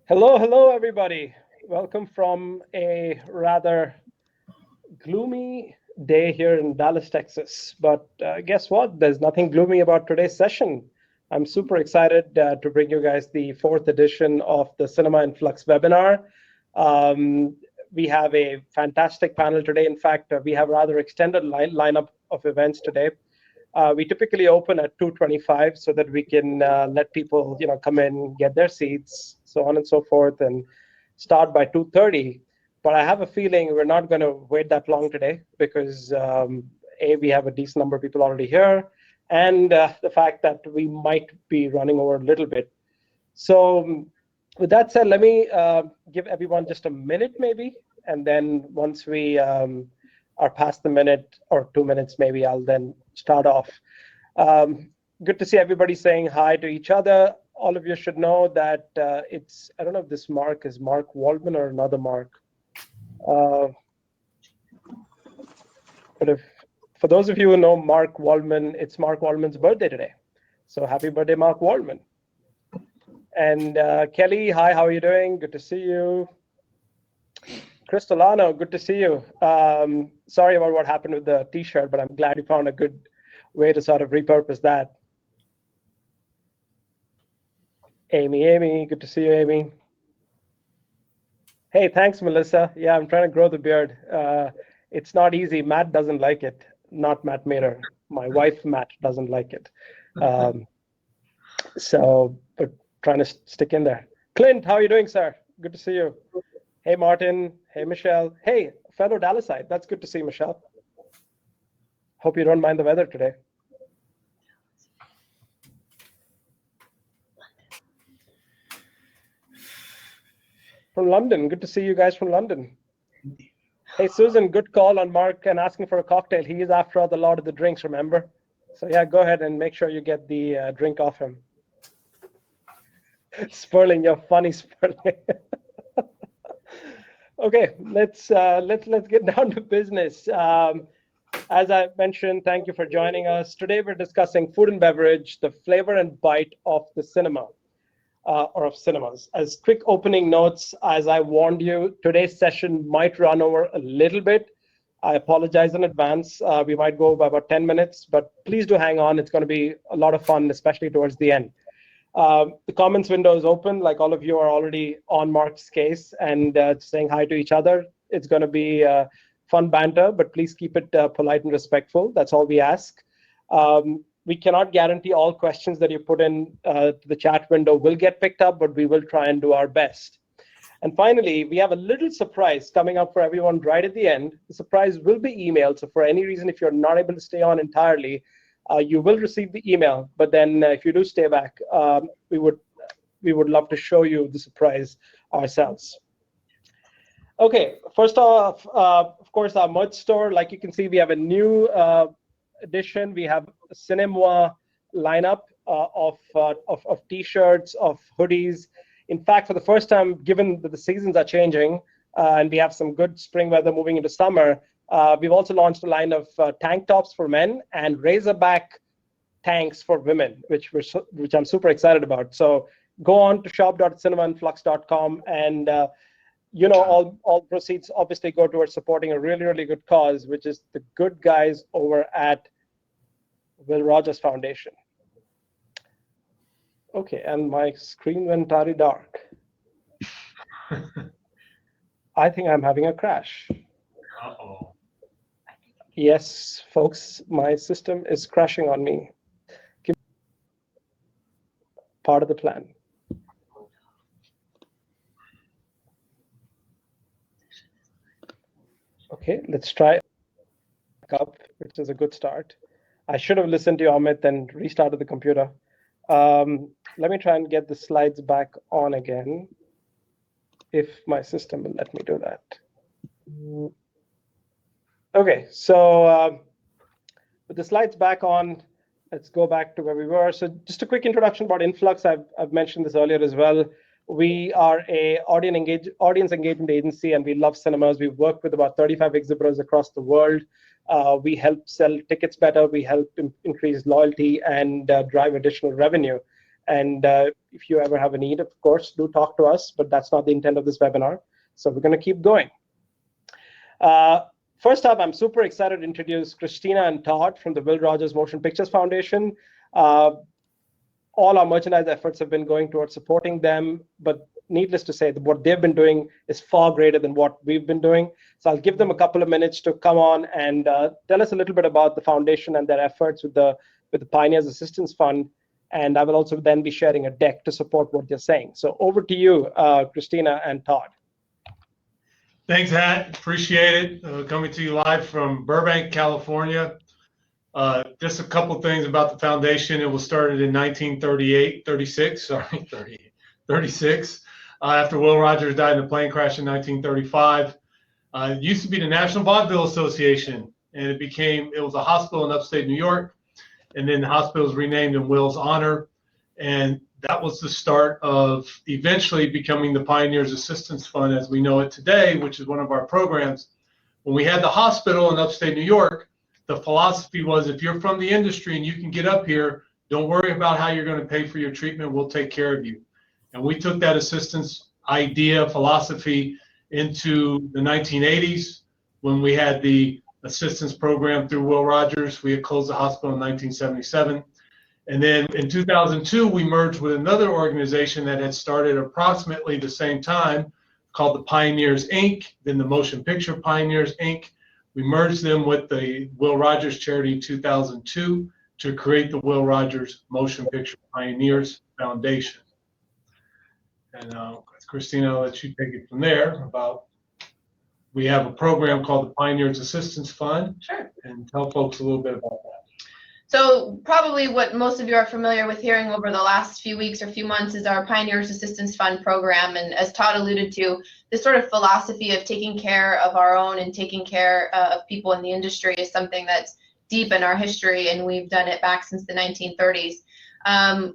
Hello, everybody. Welcome from a rather gloomy day here in Dallas, Texas. But guess what? There's nothing gloomy about today's session. I'm super excited to bring you guys the fourth edition of the Cinema in Flux webinar. We have a fantastic panel today. In fact, we have a rather extended lineup of events today. We typically open at 2:25 so that we can let people, come in, get their seats, so on and so forth, and start by 2:30. But I have a feeling we're not going to wait that long today because we have a decent number of people already here, and the fact that we might be running over a little bit. So with that said, let me give everyone just a minute maybe, and then once we are past the minute or 2 minutes, maybe I'll then start off. Good to see everybody saying hi to each other. All of you should know that I don't know if this Mark is Mark Waldman or another Mark. But for those of you who know Mark Waldman, it's Mark Waldman's birthday today. So happy birthday, Mark Waldman. And Kelly, hi, how are you doing? Good to see you. Cristolano, good to see you. Sorry about what happened with the t-shirt, but I'm glad you found a good way to sort of repurpose that. Amy, good to see you, Amy. Hey, thanks, Melissa. Yeah, I'm trying to grow the beard. It's not easy. Matt doesn't like it. Not Matt Mater. My wife, Matt, doesn't like it. But trying to stick in there. Clint, how are you doing, sir? Good to see you. Hey, Martin. Hey, Michelle. Hey, fellow Dallasite. That's good to see, Michelle. Hope you don't mind the weather today. From London. Good to see you guys from London. Hey, Susan, good call on Mark and asking for a cocktail. He is after all the lot of the drinks, remember? So yeah, go ahead and make sure you get the drink off him. Sperling, you're funny, Sperling. Okay, let's get down to business. As I mentioned, thank you for joining us. Today we're discussing food and beverage, the flavor and bite of the cinema, or of cinemas. As quick opening notes, as I warned you, today's session might run over a little bit. I apologize in advance. We might go by about 10 minutes, but please do hang on. It's going to be a lot of fun, especially towards the end. The comments window is open, like all of you are already on Mark's case and saying hi to each other. It's going to be fun banter, but please keep it polite and respectful. That's all we ask. We cannot guarantee all questions that you put in the chat window will get picked up, but we will try and do our best. And finally, we have a little surprise coming up for everyone right at the end. The surprise will be emailed. So for any reason, if you're not able to stay on entirely, you will receive the email. But then if you do stay back, we would love to show you the surprise ourselves. Okay, first off, of course, our merch store. Like you can see, we have a new edition. We have a cinema lineup of t-shirts, of hoodies. In fact, for the first time, given that the seasons are changing and we have some good spring weather moving into summer, we've also launched a line of tank tops for men and Razorback tanks for women, which I'm super excited about. So go on to shop.cinemainflux.com and all proceeds obviously go towards supporting a really, really good cause, which is the good guys over at Will Rogers Foundation. Okay, and my screen went very dark. I think I'm having a crash. Uh-oh. Yes, folks, my system is crashing on me. Part of the plan. Okay, let's try up, which is a good start. I should have listened to you, Amit, and restarted the computer. Let me try and get the slides back on again, if my system will let me do that. Okay, so with the slides back on, let's go back to where we were. So just a quick introduction about Influx. I've mentioned this earlier as well. We are a audience engagement agency, and we love cinemas. We've worked with about 35 exhibitors across the world. We help sell tickets better. We help increase loyalty and drive additional revenue. And if you ever have a need, of course, do talk to us, but that's not the intent of this webinar. So we're going to keep going. First up, I'm super excited to introduce Christina and Todd from the Will Rogers Motion Pictures Foundation. All our merchandise efforts have been going towards supporting them, but needless to say that what they've been doing is far greater than what we've been doing. So I'll give them a couple of minutes to come on and tell us a little bit about the foundation and their efforts with the Pioneers Assistance Fund. And I will also then be sharing a deck to support what they're saying. So over to you, Christina and Todd. Thanks, Hat. Appreciate it. Coming to you live from Burbank, California. Just a couple things about the foundation. It was started in 36, after Will Rogers died in a plane crash in 1935. It used to be the National Vaudeville Association, and it was a hospital in upstate New York, and then the hospital was renamed in Will's honor, and that was the start of eventually becoming the Pioneers Assistance Fund as we know it today, which is one of our programs. When we had the hospital in upstate New York, the philosophy was if you're from the industry and you can get up here, don't worry about how you're going to pay for your treatment. We'll take care of you. And we took that assistance idea, philosophy into the 1980s when we had the assistance program through Will Rogers. We had closed the hospital in 1977. And then in 2002, we merged with another organization that had started approximately the same time called the Pioneers, Inc., then the Motion Picture Pioneers, Inc. We merged them with the Will Rogers charity in 2002 to create the Will Rogers Motion Picture Pioneers Foundation. And Christina, I'll let you take it from there. We have a program called the Pioneers Assistance Fund. Sure. And tell folks a little bit about that. So probably what most of you are familiar with hearing over the last few weeks or few months is our Pioneers Assistance Fund program. And as Todd alluded to, this sort of philosophy of taking care of our own and taking care of people in the industry is something that's deep in our history, and we've done it back since the 1930s.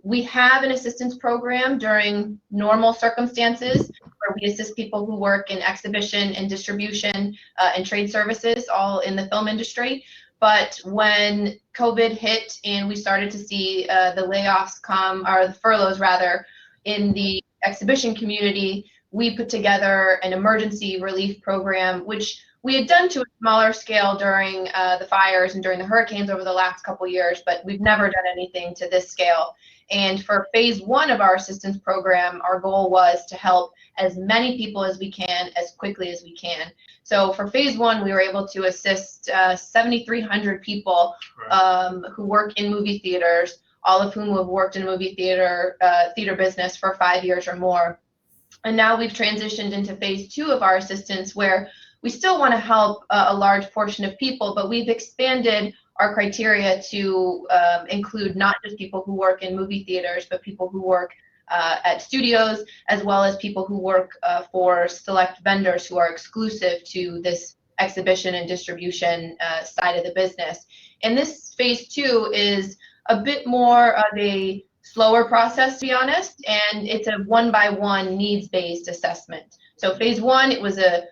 We have an assistance program during normal circumstances where we assist people who work in exhibition and distribution and trade services, all in the film industry. But when COVID hit and we started to see the layoffs come, or the furloughs rather, in the exhibition community, we put together an emergency relief program, which we had done to a smaller scale during the fires and during the hurricanes over the last couple years, but we've never done anything to this scale. And for phase one of our assistance program, our goal was to help as many people as we can, as quickly as we can. So for phase one, we were able to assist 7,300 people who work in movie theaters, all of whom have worked in movie theater business for 5 years or more. And now we've transitioned into phase two of our assistance, where we still want to help a large portion of people, but we've expanded our criteria to include not just people who work in movie theaters, but people who work at studios, as well as people who work for select vendors who are exclusive to this exhibition and distribution side of the business. And this phase two is a bit more of a slower process, to be honest, and it's a one-by-one needs-based assessment. So phase one, it was a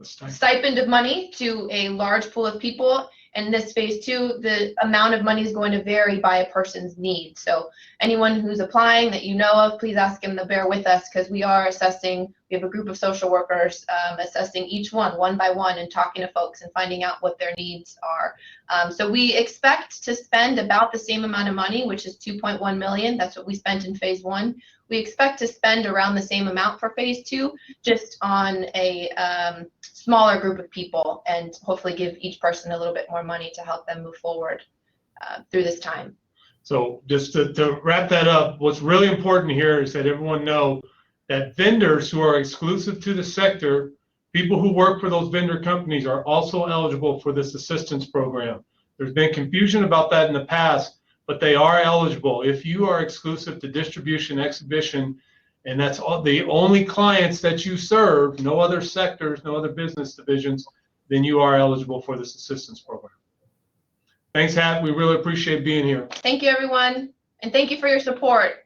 stipend of money to a large pool of people. And this phase two, the amount of money is going to vary by a person's needs. So anyone who's applying that you know of, please ask them to bear with us, because we are assessing, we have a group of social workers assessing each one by one, and talking to folks and finding out what their needs are. So we expect to spend about the same amount of money, which is $2.1 million. That's what we spent in phase one. We expect to spend around the same amount for phase two, just on a smaller group of people, and hopefully give each person a little bit more money to help them move forward through this time. So just to wrap that up, what's really important here is that everyone know that vendors who are exclusive to the sector, people who work for those vendor companies, are also eligible for this assistance program. There's been confusion about that in the past, but they are eligible. If you are exclusive to distribution, exhibition, and that's the only clients that you serve, no other sectors, no other business divisions, then you are eligible for this assistance program. Thanks, Hat. We really appreciate being here. Thank you, everyone, and thank you for your support.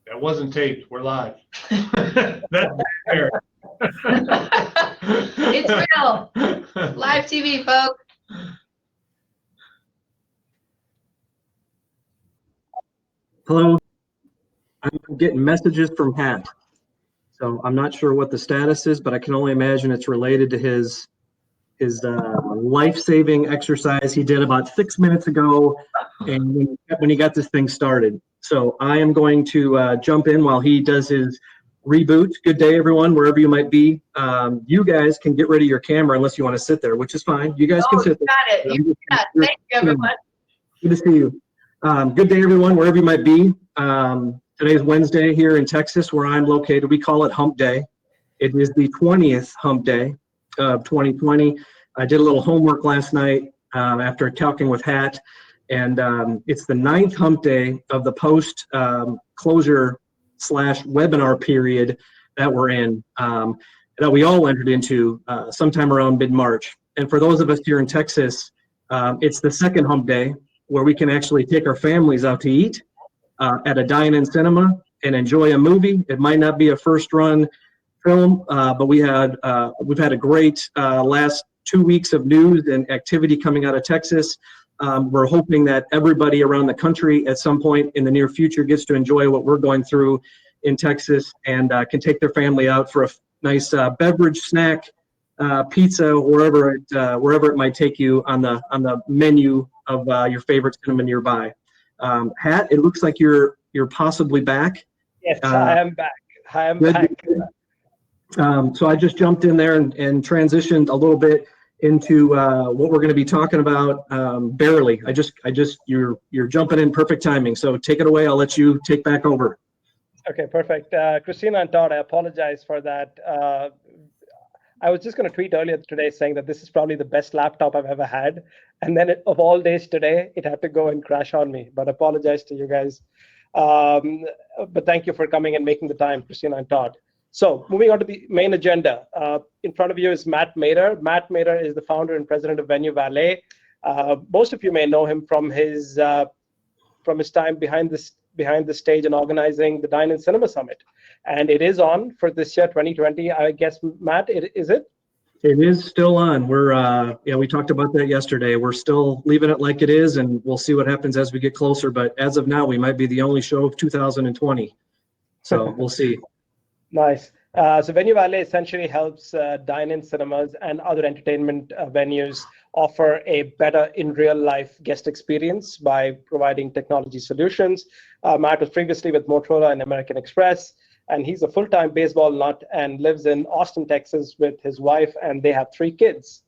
That wasn't taped. We're live. That's fair. It's real. Live TV, folks. Hello, I'm getting messages from Hat. So I'm not sure what the status is, but I can only imagine it's related to his life-saving exercise he did about 6 minutes ago, and when he got this thing started. So I am going to jump in while he does his reboot. Good day, everyone, wherever you might be. You guys can get rid of your camera unless you want to sit there, which is fine. You guys can sit there. Got it. You got it. Thank you, everyone. Good to see you. Good day, everyone, wherever you might be. Today's Wednesday here in Texas, where I'm located. We call it Hump Day. It is the 20th Hump Day of 2020. I did a little homework last night after talking with Hat, and it's the 9th Hump Day of the post closure / webinar period that we're in, that we all entered into sometime around mid-March. And for those of us here in Texas, it's the second Hump Day where we can actually take our families out to eat at a dine-in cinema and enjoy a movie. It might not be a first-run film, but we've had a great last 2 weeks of news and activity coming out of Texas. We're hoping that everybody around the country at some point in the near future gets to enjoy what we're going through in Texas and can take their family out for a nice beverage, snack, pizza, wherever it might take you on the menu of your favorite cinema nearby. Hat, it looks like you're possibly back. Yes, I am back. I am back. So I just jumped in there and transitioned a little bit into what we're going to be talking about. Barely. You're jumping in perfect timing. So take it away. I'll let you take back over. Okay, perfect. Christina and Todd, I apologize for that. I was just going to tweet earlier today saying that this is probably the best laptop I've ever had. And then of all days today, it had to go and crash on me. But I apologize to you guys. But thank you for coming and making the time, Christina and Todd. So moving on to the main agenda. In front of you is Matt Mader. Matt Mader is the founder and president of Venue Valet. Most of you may know him from his time behind the stage and organizing the Dine-In Cinema Summit. And it is on for this year, 2020. I guess, Matt, is it? It is still on. We talked about that yesterday. We're still leaving it like it is, and we'll see what happens as we get closer. But as of now, we might be the only show of 2020. So we'll see. Nice. So Venue Valet essentially helps dine-in cinemas and other entertainment venues offer a better in real life guest experience by providing technology solutions. Matt was previously with Motorola and American Express, and he's a full-time baseball nut and lives in Austin, Texas with his wife, and they have 3 kids.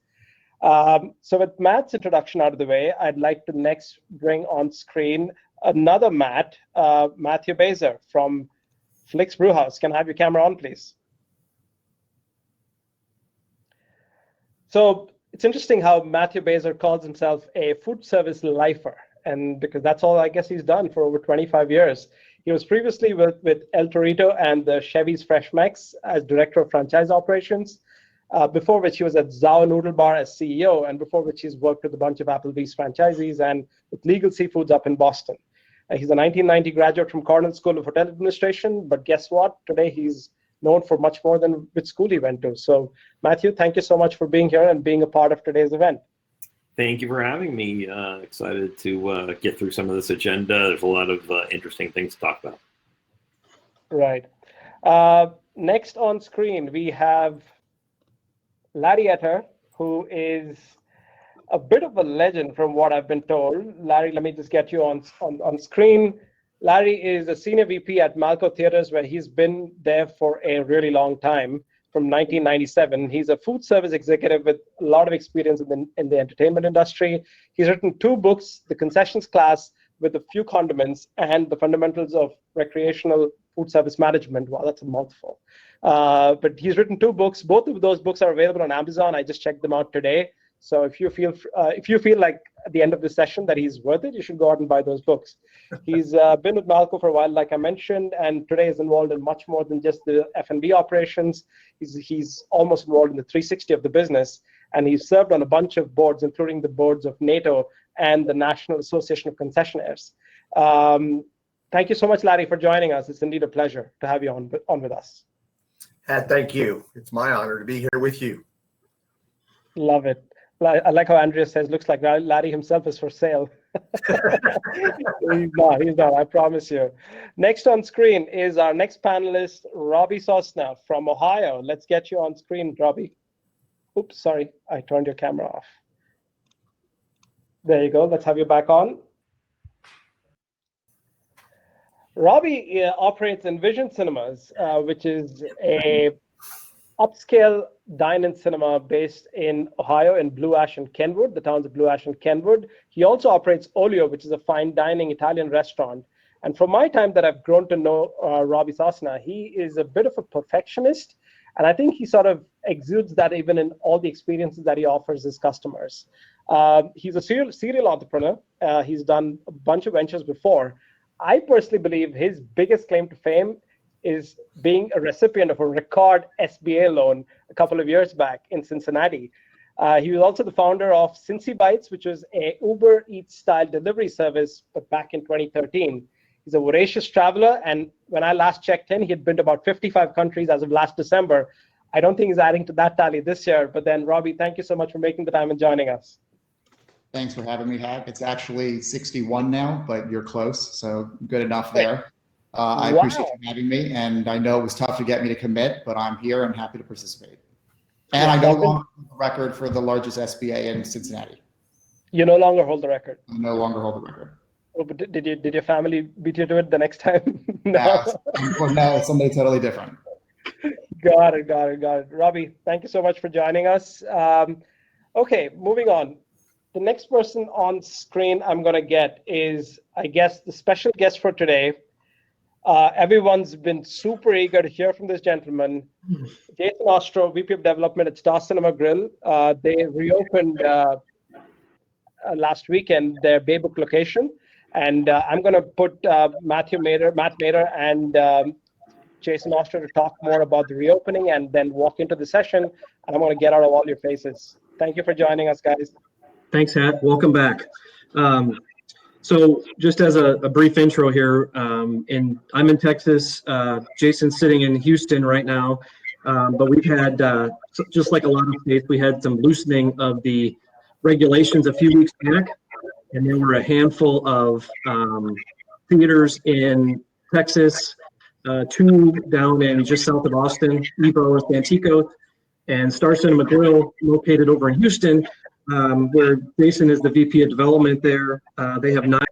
So with Matt's introduction out of the way, I'd like to next bring on screen another Matt, Matthew Baser from Flux Brewhouse. Can I have your camera on, please? So it's interesting how Matthew Baser calls himself a food service lifer, and because that's all I guess he's done for over 25 years. He was previously with El Torito and the Chevy's Fresh Mex as director of franchise operations, before which he was at Zao Noodle Bar as CEO, and before which he's worked with a bunch of Applebee's franchisees and with Legal Seafoods up in Boston. He's a 1990 graduate from Cornell School of Hotel Administration, but guess what? Today he's known for much more than which school he went to. So Matthew, thank you so much for being here and being a part of today's event. Thank you for having me. Excited to get through some of this agenda. There's a lot of interesting things to talk about. Right. Next on screen, we have Larry Etter, who is a bit of a legend from what I've been told. Larry, let me just get you on screen. Larry is a senior VP at Malco Theaters, where he's been there for a really long time, from 1997. He's a food service executive with a lot of experience in the entertainment industry. He's written 2 books, The Concessions Class with a Few Condiments and The Fundamentals of Recreational Food Service Management. Wow, that's a mouthful. But he's written 2 books. Both of those books are available on Amazon. I just checked them out today. So if you feel like at the end of the session that he's worth it, you should go out and buy those books. He's been with Malco for a while, like I mentioned, and today is involved in much more than just the F&B operations. He's almost involved in the 360 of the business, and he's served on a bunch of boards, including the boards of NATO and the National Association of Concessionaires. Thank you so much, Larry, for joining us. It's indeed a pleasure to have you on with us. Thank you. It's my honor to be here with you. Love it. I like how Andrea says, looks like Larry himself is for sale. He's not, I promise you. Next on screen is our next panelist, Robbie Sosna from Ohio. Let's get you on screen, Robbie. Oops, sorry, I turned your camera off. There you go, let's have you back on. Robbie operates Envision Cinemas, which is a upscale dine-in cinema based in Ohio in Blue Ash and Kenwood, the towns of Blue Ash and Kenwood. He also operates Olio, which is a fine dining Italian restaurant. And from my time that I've grown to know Robbie Sosna, he is a bit of a perfectionist. And I think he sort of exudes that even in all the experiences that he offers his customers. He's a serial entrepreneur. He's done a bunch of ventures before. I personally believe his biggest claim to fame is being a recipient of a record SBA loan a couple of years back in Cincinnati. He was also the founder of Cincy Bites, which was a Uber Eats style delivery service, but back in 2013. He's a voracious traveler, and when I last checked in, he had been to about 55 countries as of last December. I don't think he's adding to that tally this year, but then Robbie, thank you so much for making the time and joining us. Thanks for having me, Hat. It's actually 61 now, but you're close, so good enough there. I appreciate you having me, and I know it was tough to get me to commit, but I'm here and happy to participate. And I no longer hold the record for the largest SBA in Cincinnati. You no longer hold the record? I no longer hold the record. Oh, but did your family beat you to it the next time? No, it's somebody totally different. Got it. Robbie, thank you so much for joining us. Okay, moving on. The next person on screen I'm going to get is, I guess, the special guest for today. Everyone's been super eager to hear from this gentleman, Jason Ostro, VP of Development at Star Cinema Grill. They reopened last weekend their Baybook location, and I'm going to put Matt Mader and Jason Ostro to talk more about the reopening and then walk into the session, and I'm going to get out of all your faces. Thank you for joining us, guys. Thanks, Hat. Welcome back. So just as a brief intro here, I'm in Texas. Jason's sitting in Houston right now, but we've had, just like a lot of states, we had some loosening of the regulations a few weeks back, and there were a handful of theaters in Texas, 2 down in just south of Austin, Evo and Santico, and Star Cinema Grill located over in Houston, where Jason is the VP of development there. They have 9 in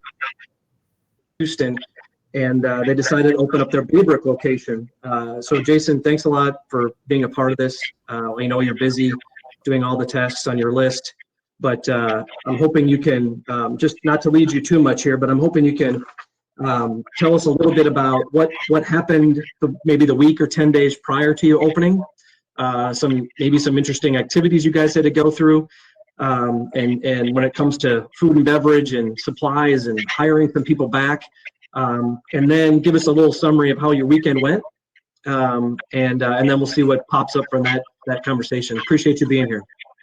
Houston, and they decided to open up their Baybook location. So Jason, thanks a lot for being a part of this. I know you're busy doing all the tasks on your list, but I'm hoping you can, just not to lead you too much here, but I'm hoping you can tell us a little bit about what happened maybe the week or 10 days prior to you opening, maybe some interesting activities you guys had to go through. And when it comes to food and beverage and supplies and hiring some people back, and then give us a little summary of how your weekend went, and then we'll see what pops up from that conversation. Appreciate you being here.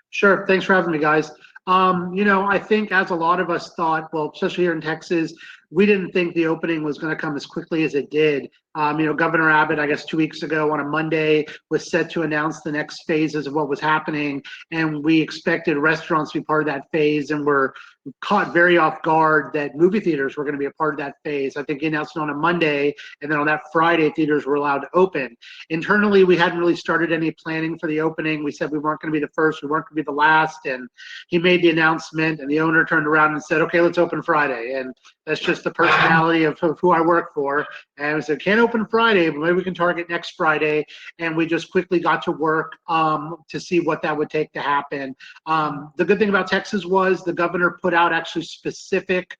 Sure. Thanks for having me, guys. I think as a lot of us thought, well, especially here in Texas, we didn't think the opening was going to come as quickly as it did. Governor Abbott, I guess 2 weeks ago on a Monday, was set to announce the next phases of what was happening. And we expected restaurants to be part of that phase, and were caught very off guard that movie theaters were going to be a part of that phase. I think he announced it on a Monday, and then on that Friday, theaters were allowed to open. Internally, we hadn't really started any planning for the opening. We said we weren't going to be the first, we weren't going to be the last. And he made the announcement, and the owner turned around and said, okay, let's open Friday. And that's just the personality of who I work for. And we said, can't open Friday, but maybe we can target next Friday. And we just quickly got to work to see what that would take to happen. The good thing about Texas was the governor put out actually specific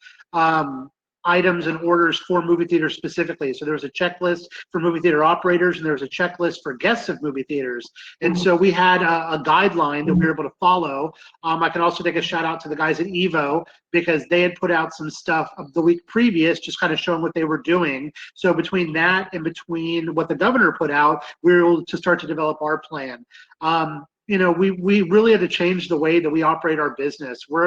items and orders for movie theaters specifically. So there was a checklist for movie theater operators, and there was a checklist for guests of movie theaters. And so we had a guideline that we were able to follow. I can also take a shout out to the guys at Evo, because they had put out some stuff of the week previous, just kind of showing what they were doing. So between that and between what the governor put out, we were able to start to develop our plan. we really had to change the way that we operate our business. We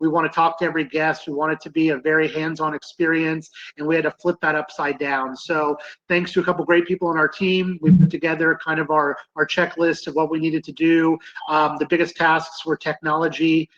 want to talk to every guest. We want it to be a very hands-on experience, and we had to flip that upside down. So thanks to a couple great people on our team, we put together kind of our checklist of what we needed to do. The biggest tasks were technology.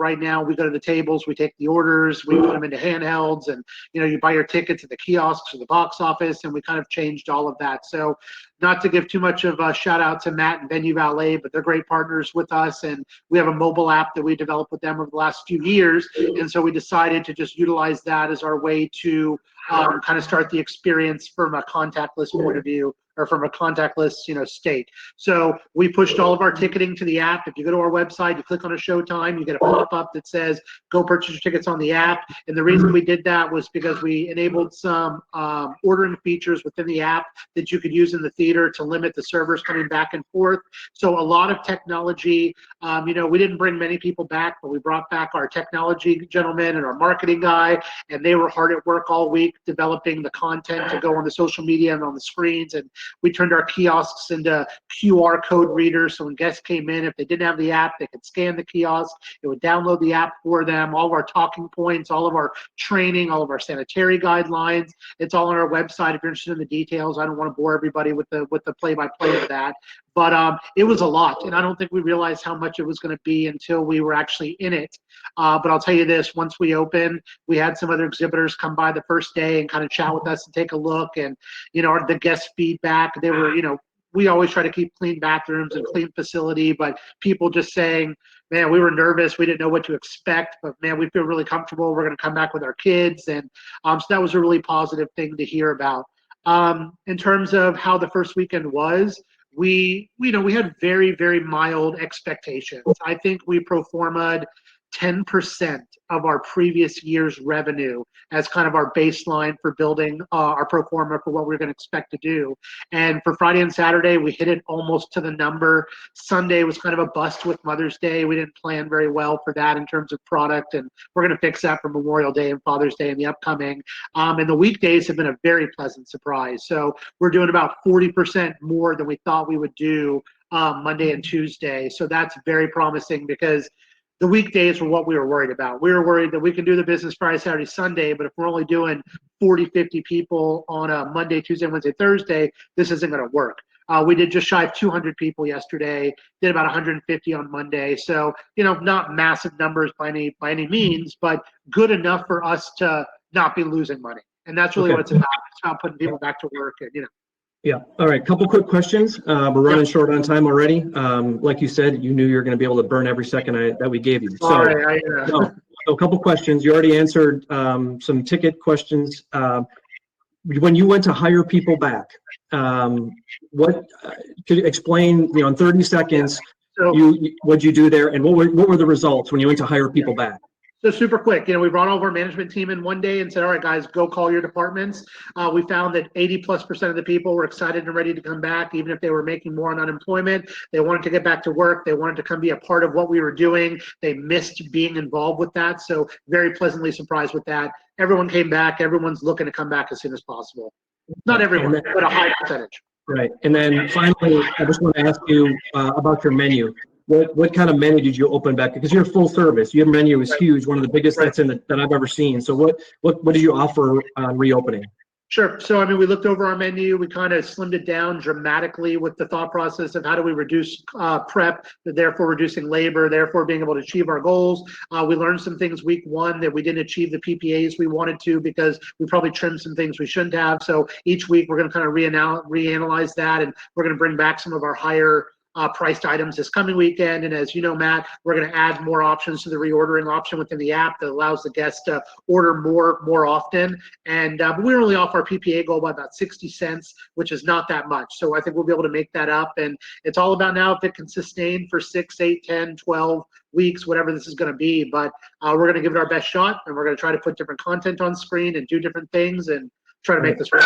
Right now we go to the tables, we take the orders, we put them into handhelds, and you buy your tickets at the kiosks or the box office, and we kind of changed all of that. So not to give too much of a shout out to Matt and Venue Valet, but they're great partners with us, and we have a mobile app that we developed with them over the last few years, and so we decided to just utilize that as our way to kind of start the experience from a contactless point of view, or from a contactless state. So we pushed all of our ticketing to the app. If you go to our website, you click on a showtime, you get a pop-up that says go purchase your tickets on the app. And the reason we did that was because we enabled some ordering features within the app that you could use in the theater to limit the servers coming back and forth. So a lot of technology. We didn't bring many people back, but we brought back our technology gentleman and our marketing guy, and they were hard at work all week developing the content to go on the social media and on the screens. And we turned our kiosks into QR code readers, so when guests came in, if they didn't have the app, they could scan the kiosk. It would download the app for them. All of our talking points, all of our training, all of our sanitary guidelines, it's all on our website if you're interested in the details. I don't want to bore everybody with the play-by-play of that. But it was a lot, and I don't think we realized how much it was going to be until we were actually in it. But I'll tell you this, once we opened, we had some other exhibitors come by the first day and kind of chat with us and take a look, and the guest feedback, they were, we always try to keep clean bathrooms and clean facility, but people just saying, man, we were nervous, we didn't know what to expect, but man, we feel really comfortable, we're going to come back with our kids. And so that was a really positive thing to hear about. In terms of how the first weekend was, we had very, very mild expectations. I think we pro forma'd 10% of our previous year's revenue as kind of our baseline for building our pro forma for what we're going to expect to do. And for Friday and Saturday, we hit it almost to the number. Sunday was kind of a bust with Mother's Day. We didn't plan very well for that in terms of product, and we're going to fix that for Memorial Day and Father's Day in the upcoming. And the weekdays have been a very pleasant surprise. So we're doing about 40% more than we thought we would do Monday and Tuesday. So that's very promising, because the weekdays were what we were worried about. We were worried that we can do the business Friday, Saturday, Sunday, but if we're only doing 40, 50 people on a Monday, Tuesday, Wednesday, Thursday, this isn't going to work. We did just shy of 200 people yesterday, did about 150 on Monday. So, not massive numbers by any means, but good enough for us to not be losing money. And that's really what it's about. It's about putting people back to work and, Yeah. All right. Couple quick questions. We're running short on time already. Like you said, you knew you were going to be able to burn every second that we gave you. So, so a couple questions. You already answered some ticket questions. When you went to hire people back, what could you explain? In 30 seconds, what'd you do there, and what were the results when you went to hire people back? So super quick, we brought all of our management team in one day and said, all right, guys, go call your departments. We found that 80+% of the people were excited and ready to come back, even if they were making more on unemployment. They wanted to get back to work. They wanted to come be a part of what we were doing. They missed being involved with that. So very pleasantly surprised with that. Everyone came back. Everyone's looking to come back as soon as possible. Not everyone, but a high percentage. Right. And then finally, I just want to ask you about your menu. What kind of menu did you open back? Because you're full service. Your menu is huge, one of the biggest that I've ever seen. So what did you offer on reopening? Sure. So, we looked over our menu. We kind of slimmed it down dramatically with the thought process of how do we reduce prep, therefore reducing labor, therefore being able to achieve our goals. We learned some things week one that we didn't achieve the PPAs we wanted to, because we probably trimmed some things we shouldn't have. So each week we're going to kind of reanalyze that, and we're going to bring back some of our higher priced items this coming weekend. And as you know, Matt, we're going to add more options to the reordering option within the app that allows the guests to order more often. And we only off our PPA goal by about 60 cents, which is not that much. So I think we'll be able to make that up. And it's all about now if it can sustain for 6, 8, 10, 12 weeks, whatever this is going to be. But we're going to give it our best shot, and we're going to try to put different content on screen and do different things and try to make this work.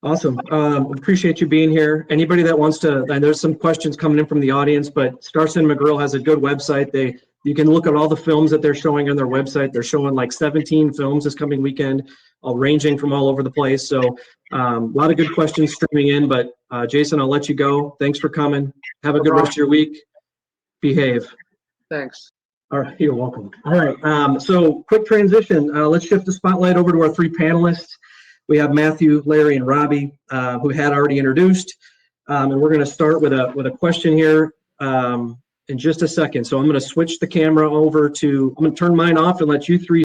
Awesome. Appreciate you being here. Anybody that wants to, and there's some questions coming in from the audience, but Star Cinema Grill has a good website. You can look at all the films that they're showing on their website. They're showing like 17 films this coming weekend. ranging from all over the place. So a lot of good questions streaming in, but Jason, I'll let you go. Thanks for coming. Have a good rest of your week. Behave. Thanks. All right, you're welcome. All right, so quick transition. Let's shift the spotlight over to our three panelists. We have Matthew, Larry, and Robbie, who had already introduced. And we're going to start with a question here in just a second. So I'm going to switch the camera over to, I'm going to turn mine off and let you three.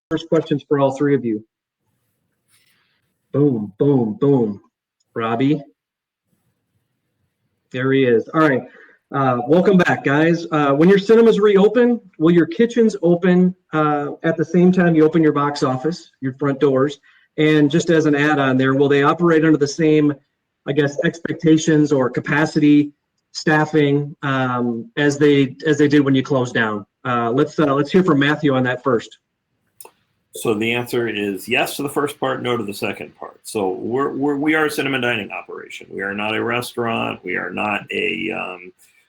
First questions for all three of you. Boom, boom, boom. Robbie. There he is. All right. Welcome back, guys. When your cinemas reopen, will your kitchens open at the same time you open your box office, your front doors? And just as an add-on there, will they operate under the same, I guess, expectations or capacity, staffing as they did when you closed down? Let's hear from Matthew on that first. So the answer is yes to the first part, no to the second part. So we are a cinema dining operation. We are not a restaurant. We are not a,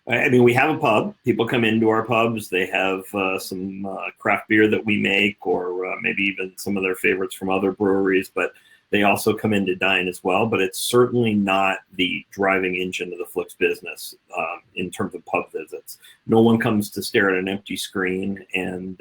I mean, we have a pub. People come into our pubs. They have some craft beer that we make, or maybe even some of their favorites from other breweries, but they also come in to dine as well. But it's certainly not the driving engine of the Flux business in terms of pub visits. No one comes to stare at an empty screen, and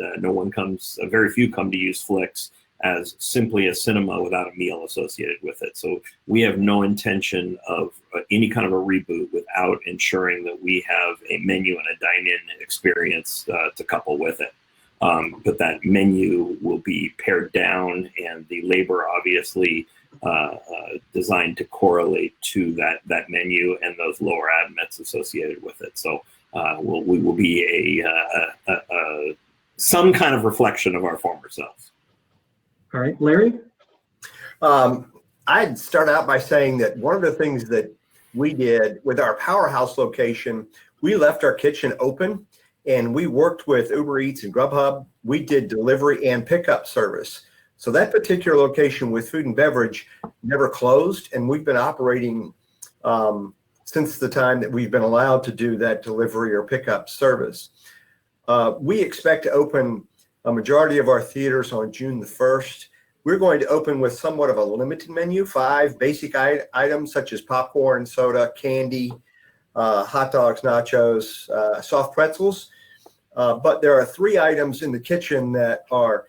very few come to use Flux as simply a cinema without a meal associated with it. So we have no intention of any kind of a reboot without ensuring that we have a menu and a dine-in experience to couple with it. But that menu will be pared down, and the labor obviously designed to correlate to that menu and those lower admits associated with it. So we will be some kind of reflection of our former selves. All right, Larry? I'd start out by saying that one of the things that we did with our powerhouse location, we left our kitchen open, and we worked with Uber Eats and Grubhub. We did delivery and pickup service. So that particular location with food and beverage never closed, and we've been operating since the time that we've been allowed to do that delivery or pickup service. We expect to open a majority of our theaters on June the 1st. We're going to open with somewhat of a limited menu, 5 basic items such as popcorn, soda, candy, hot dogs, nachos, soft pretzels. But there are 3 items in the kitchen that are,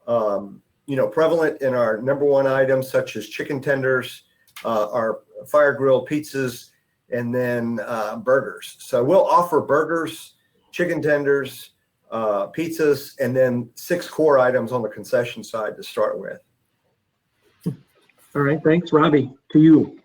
prevalent in our #1 items, such as chicken tenders, our fire grilled pizzas, and then burgers. So we'll offer burgers, chicken tenders, pizzas, and then 6 core items on the concession side to start with. All right, thanks. Robbie, to you.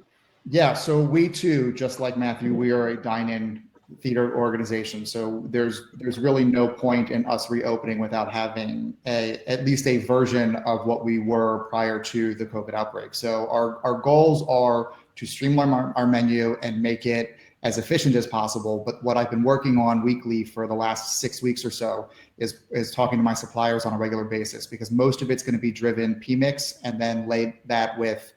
Yeah, so we too, just like Matthew, we are a dine-in theater organization. So there's really no point in us reopening without having at least a version of what we were prior to the COVID outbreak. So our goals are to streamline our menu and make it as efficient as possible. But what I've been working on weekly for the last 6 weeks or so is talking to my suppliers on a regular basis, because most of it's going to be driven PMIX and then lay that with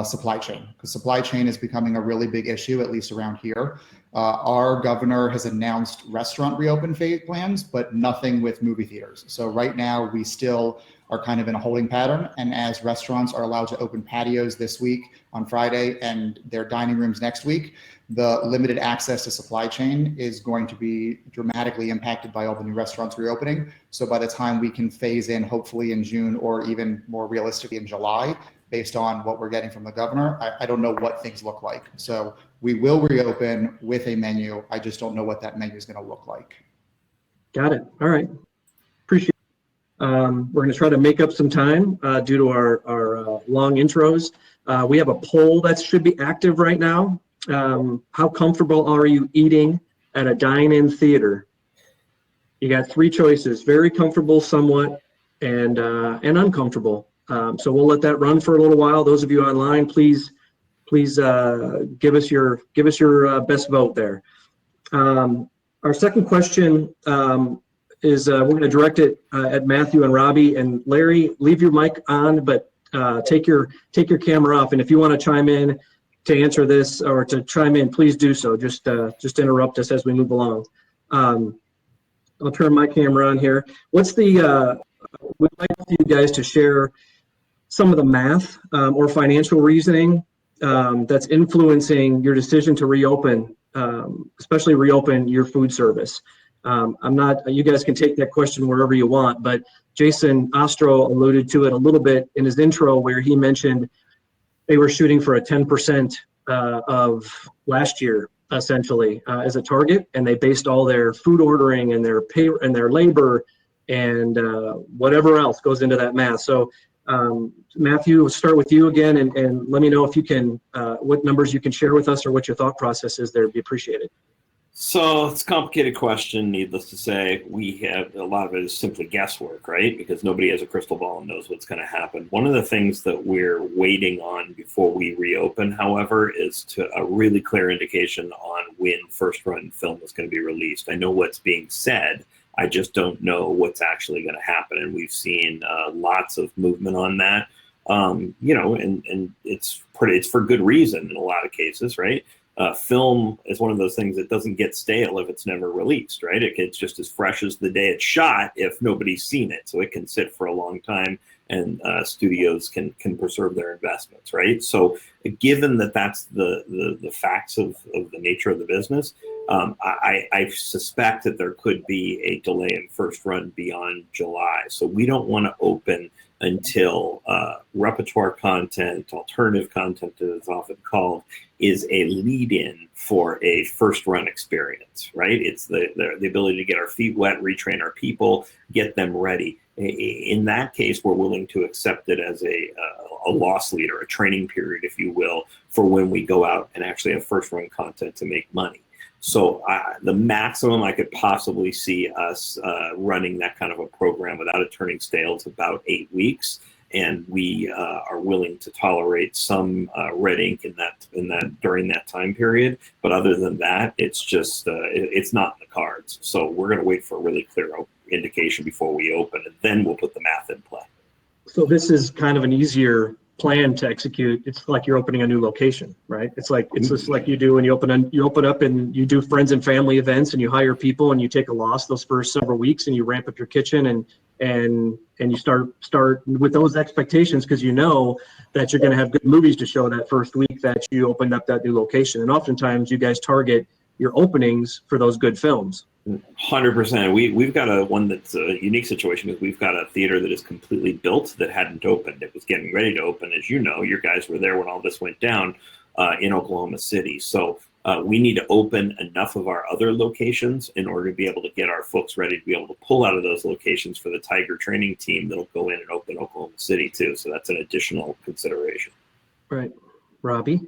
supply chain, because supply chain is becoming a really big issue, at least around here. Our governor has announced restaurant reopen phase plans, but nothing with movie theaters. So right now we still are kind of in a holding pattern. And as restaurants are allowed to open patios this week on Friday and their dining rooms next week, the limited access to supply chain is going to be dramatically impacted by all the new restaurants reopening. So by the time we can phase in, hopefully in June or even more realistically in July, based on what we're getting from the governor, I don't know what things look like. So we will reopen with a menu. I just don't know what that menu is going to look like. Got it. All right. Appreciate it. We're going to try to make up some time due to our long intros. We have a poll that should be active right now. How comfortable are you eating at a dine-in theater? You got 3 choices: very comfortable, somewhat, and uncomfortable. So we'll let that run for a little while. Those of you online, please give us your best vote there. Our second question is we're going to direct it at Matthew and Robbie and Larry. Leave your mic on, but take your camera off. And if you want to chime in to answer this or to chime in, please do so. Just interrupt us as we move along. I'll turn my camera on here. We'd like for you guys to share some of the math or financial reasoning that's influencing your decision to reopen, especially reopen your food service. You guys can take that question wherever you want, but Jason Ostro alluded to it a little bit in his intro where he mentioned they were shooting for a 10% of last year, essentially, as a target, and they based all their food ordering and their pay and their labor and whatever else goes into that math. So Matthew, we'll start with you again, and let me know if you can, what numbers you can share with us or what your thought process is there. It'd be appreciated. So it's a complicated question, needless to say. We have a lot of it is simply guesswork, right? Because nobody has a crystal ball and knows what's going to happen. One of the things that we're waiting on before we reopen, however, is to a really clear indication on when first run film is going to be released. I know what's being said. I just don't know what's actually going to happen. And we've seen lots of movement on that, you know, and it's for good reason in a lot of cases, right? Film is one of those things that doesn't get stale if it's never released, right? It's just as fresh as the day it's shot if nobody's seen it. So it can sit for a long time and studios can preserve their investments, right? So given that that's the facts of the nature of the business, I suspect that there could be a delay in first run beyond July. So we don't want to open until repertoire content, alternative content as it's often called, is a lead-in for a first-run experience, right? It's the ability to get our feet wet, retrain our people, get them ready. In that case, we're willing to accept it as a loss leader, a training period, if you will, for when we go out and actually have first-run content to make money. So the maximum I could possibly see us running that kind of a program without it turning stale is about 8 weeks, and we are willing to tolerate some red ink in that during that time period. But other than that, it's just it's not in the cards. So we're going to wait for a really clear indication before we open, and then we'll put the math in play. So this is kind of an easier plan to execute. It's like you're opening a new location, right? It's just like you do when you open up and you do friends and family events and you hire people and you take a loss those first several weeks and you ramp up your kitchen and you start with those expectations because you know that you're going to have good movies to show that first week that you opened up that new location. And oftentimes you guys target your openings for those good films. 100%. We've got one that's a unique situation because we've got a theater that is completely built that hadn't opened. It was getting ready to open. As you know, your guys were there when all this went down in Oklahoma City. So we need to open enough of our other locations in order to be able to get our folks ready to be able to pull out of those locations for the Tiger training team that'll go in and open Oklahoma City too. So that's an additional consideration. Right. Robbie?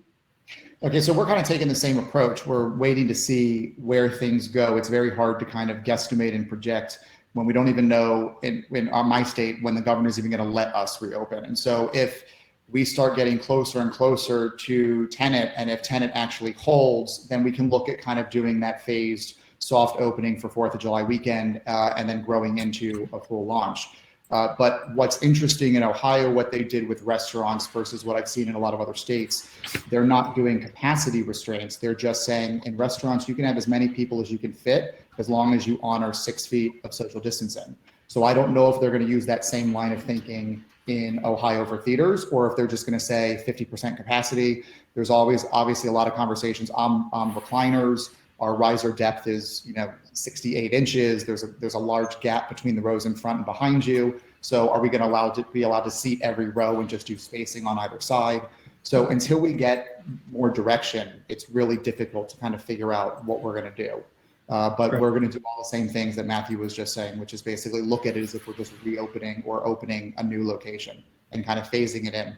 Okay, so we're kind of taking the same approach. We're waiting to see where things go. It's very hard to kind of guesstimate and project when we don't even know in my state when the governor's even going to let us reopen. And so if we start getting closer and closer to tenant, and if tenant actually holds, then we can look at kind of doing that phased soft opening for 4th of July weekend and then growing into a full launch. But what's interesting in Ohio, what they did with restaurants versus what I've seen in a lot of other states, they're not doing capacity restraints. They're just saying in restaurants, you can have as many people as you can fit as long as you honor 6 feet of social distancing. So I don't know if they're going to use that same line of thinking in Ohio for theaters, or if they're just going to say 50% capacity. There's always obviously a lot of conversations on recliners. Our riser depth is, 68 inches. There's a large gap between the rows in front and behind you. So are we going to be allowed to seat every row and just do spacing on either side? So until we get more direction, it's really difficult to kind of figure out what we're going to do. But we're going to do all the same things that Matthew was just saying, which is basically look at it as if we're just reopening or opening a new location and kind of phasing it in.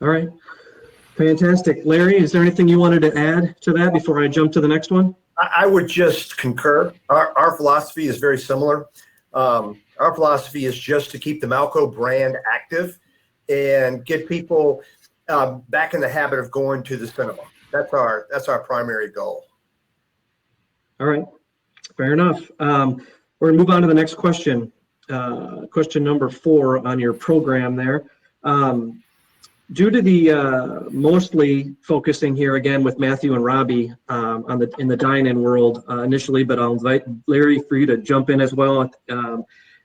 All right. Fantastic. Larry, is there anything you wanted to add to that before I jump to the next one? I would just concur. Our philosophy is very similar. Our philosophy is just to keep the Malco brand active and get people back in the habit of going to the cinema. That's our primary goal. All right, fair enough. We're gonna move on to the next question. Question number 4 on your program there. Due to the mostly focusing here again with Matthew and Robbie in the dine-in world initially, but I'll invite Larry for you to jump in as well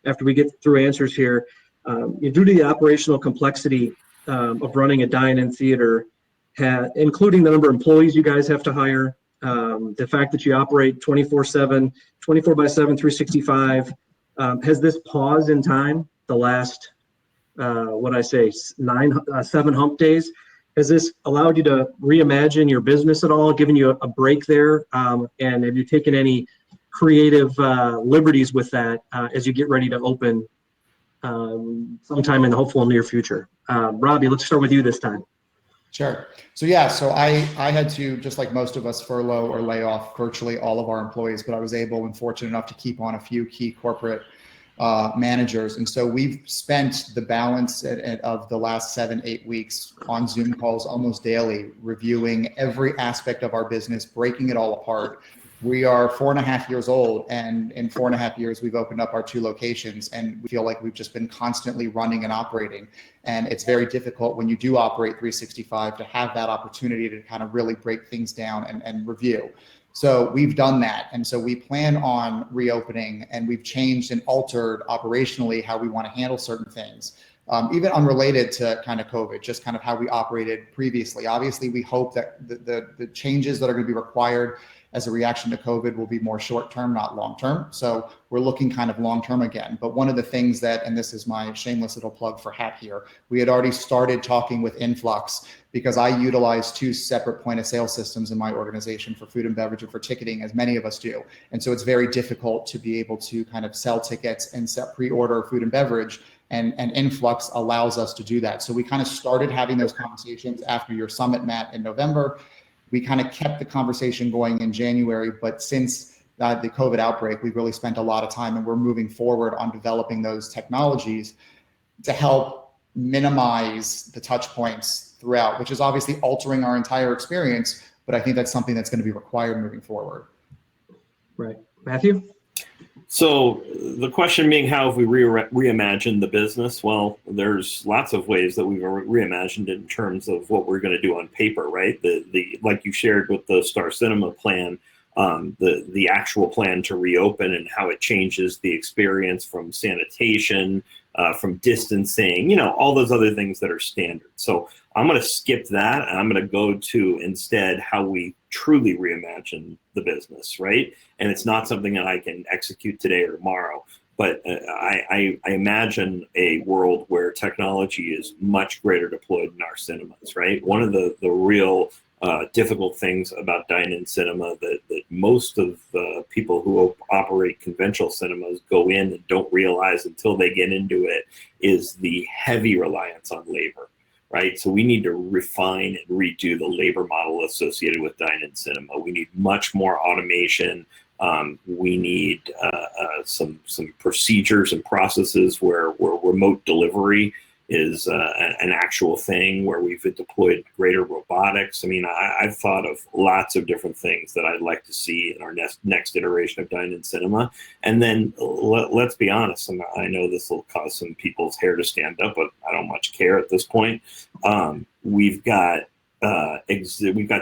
after we get through answers here. Due to the operational complexity of running a dine-in theater, including the number of employees you guys have to hire, the fact that you operate 24/7, 24/7, 365, has this pause in time, the last, 7 hump days, has this allowed you to reimagine your business at all, given you a break there? And have you taken any creative liberties with that as you get ready to open sometime in the hopeful near future? Robbie, let's start with you this time. Sure. So yeah, so I had to, just like most of us, furlough or lay off virtually all of our employees, but I was able and fortunate enough to keep on a few key corporate managers. And so we've spent the balance of the last 7-8 weeks on Zoom calls almost daily, reviewing every aspect of our business, breaking it all apart. We are 4.5 years old, and in 4.5 years, we've opened up our 2 locations, and we feel like we've just been constantly running and operating. And it's very difficult when you do operate 365 to have that opportunity to kind of really break things down and review. So we've done that. And so we plan on reopening, and we've changed and altered operationally how we want to handle certain things. Even unrelated to kind of COVID, just kind of how we operated previously. Obviously, we hope that the changes that are going to be required as a reaction to COVID will be more short-term, not long-term. So we're looking kind of long-term again. But one of the things that, and this is my shameless little plug for Hat here, we had already started talking with Flux, because I utilize 2 separate point of sale systems in my organization for food and beverage and for ticketing, as many of us do. And so it's very difficult to be able to kind of sell tickets and pre-order food and beverage. And Flux allows us to do that. So we kind of started having those conversations after your summit, Matt, in November. We kind of kept the conversation going in January, but since the COVID outbreak, we've really spent a lot of time, and we're moving forward on developing those technologies to help minimize the touch points throughout, which is obviously altering our entire experience, but I think that's something that's going to be required moving forward. Right. Matthew? So the question being, how have we reimagined the business? Well, there's lots of ways that we've reimagined in terms of what we're going to do on paper, right? The like you shared with the Star Cinema plan, the actual plan to reopen and how it changes the experience from sanitation, from distancing, all those other things that are standard. So I'm going to skip that, and I'm going to go to instead how we truly reimagine the business, right? And it's not something that I can execute today or tomorrow, but I imagine a world where technology is much greater deployed in our cinemas, right? One of the real difficult things about dine-in cinema that most of the people who operate conventional cinemas go in and don't realize until they get into it is the heavy reliance on labor, right? So we need to refine and redo the labor model associated with dine-in cinema. We need much more automation. We need some procedures and processes where remote delivery is an actual thing, where we've deployed greater robotics. I mean, I've thought of lots of different things that I'd like to see in our next iteration of dine-in cinema. And then let's be honest, and I know this will cause some people's hair to stand up, but I don't much care at this point. We've got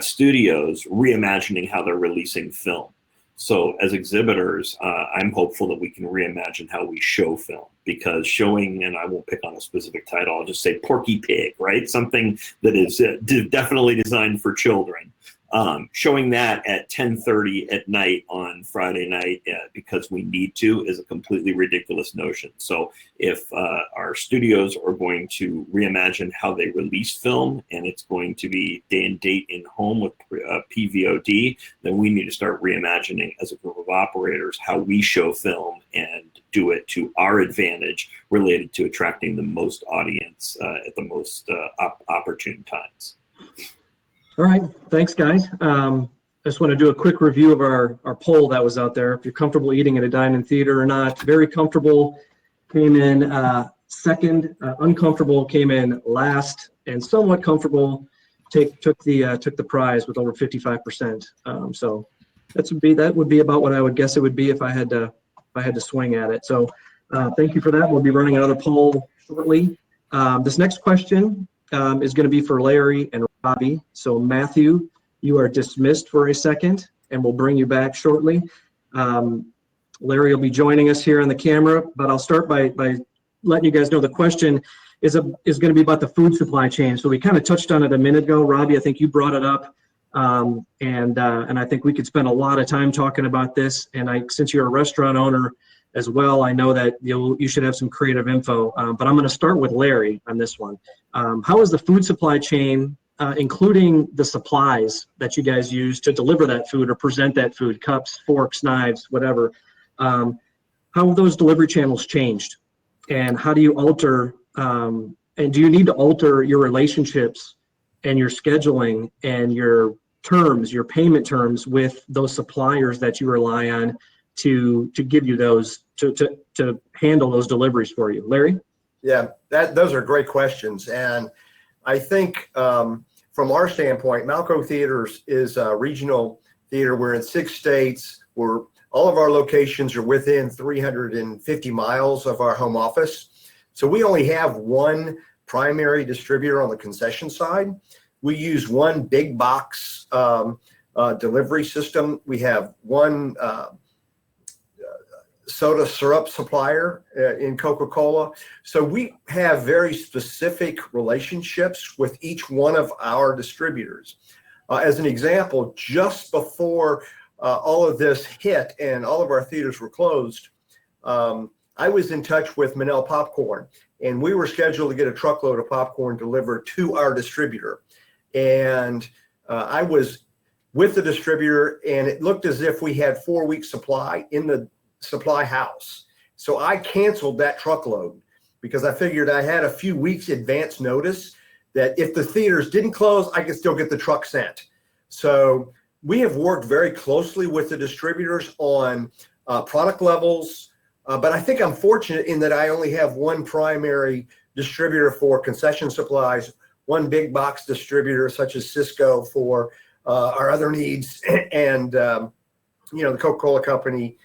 studios reimagining how they're releasing film. So as exhibitors, I'm hopeful that we can reimagine how we show film, because showing, and I won't pick on a specific title, I'll just say Porky Pig, right? Something that is definitely designed for children. Showing that at 10:30 at night on Friday night because we need to is a completely ridiculous notion. So if our studios are going to reimagine how they release film, and it's going to be day and date in home with PVOD, then we need to start reimagining as a group of operators how we show film and do it to our advantage related to attracting the most audience at the most opportune times. All right, thanks, guys. I just want to do a quick review of our poll that was out there. If you're comfortable eating at a dine-in theater or not, very comfortable came in second, uncomfortable came in last, and somewhat comfortable took the prize with over 55%. So that would be about what I would guess it would be if I had to swing at it. So thank you for that. We'll be running another poll shortly. This next question is going to be for Larry and Robbie. So Matthew, you are dismissed for a second, and we'll bring you back shortly. Larry will be joining us here on the camera, but I'll start by letting you guys know the question is going to be about the food supply chain. So we kind of touched on it a minute ago. Robbie, I think you brought it up. And I think we could spend a lot of time talking about this. And since you're a restaurant owner as well, I know that you should have some creative info. But I'm going to start with Larry on this one. How is the food supply chain, including the supplies that you guys use to deliver that food or present that food, cups, forks, knives, whatever, how have those delivery channels changed? And how do you alter, and do you need to alter your relationships and your scheduling and your terms, your payment terms with those suppliers that you rely on to give you those, to handle those deliveries for you? Larry? Yeah, those are great questions. And I think from our standpoint, Malco Theaters is a regional theater. We're in 6 states. All of our locations are within 350 miles of our home office. So we only have one primary distributor on the concession side. We use one big box delivery system. We have one soda syrup supplier in Coca-Cola. So we have very specific relationships with each one of our distributors. As an example, just before all of this hit and all of our theaters were closed, I was in touch with Manel Popcorn, and we were scheduled to get a truckload of popcorn delivered to our distributor. And I was with the distributor, and it looked as if we had 4 weeks supply in the supply house. So I canceled that truckload because I figured I had a few weeks advance notice that if the theaters didn't close, I could still get the truck sent. So we have worked very closely with the distributors on product levels, but I think I'm fortunate in that I only have one primary distributor for concession supplies, one big box distributor such as Cisco for our other needs, and the Coca-Cola company.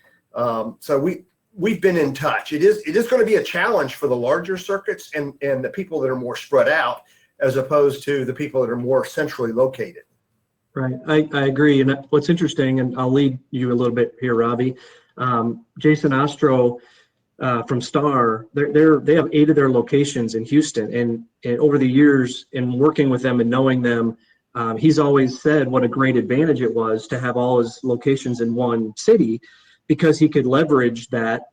So we've been in touch. It is going to be a challenge for the larger circuits and the people that are more spread out, as opposed to the people that are more centrally located. Right, I agree. And what's interesting, and I'll lead you a little bit here, Robbie. Jason Ostro from Star, they have 8 of their locations in Houston, and over the years, in working with them and knowing them, he's always said what a great advantage it was to have all his locations in one city, because he could leverage that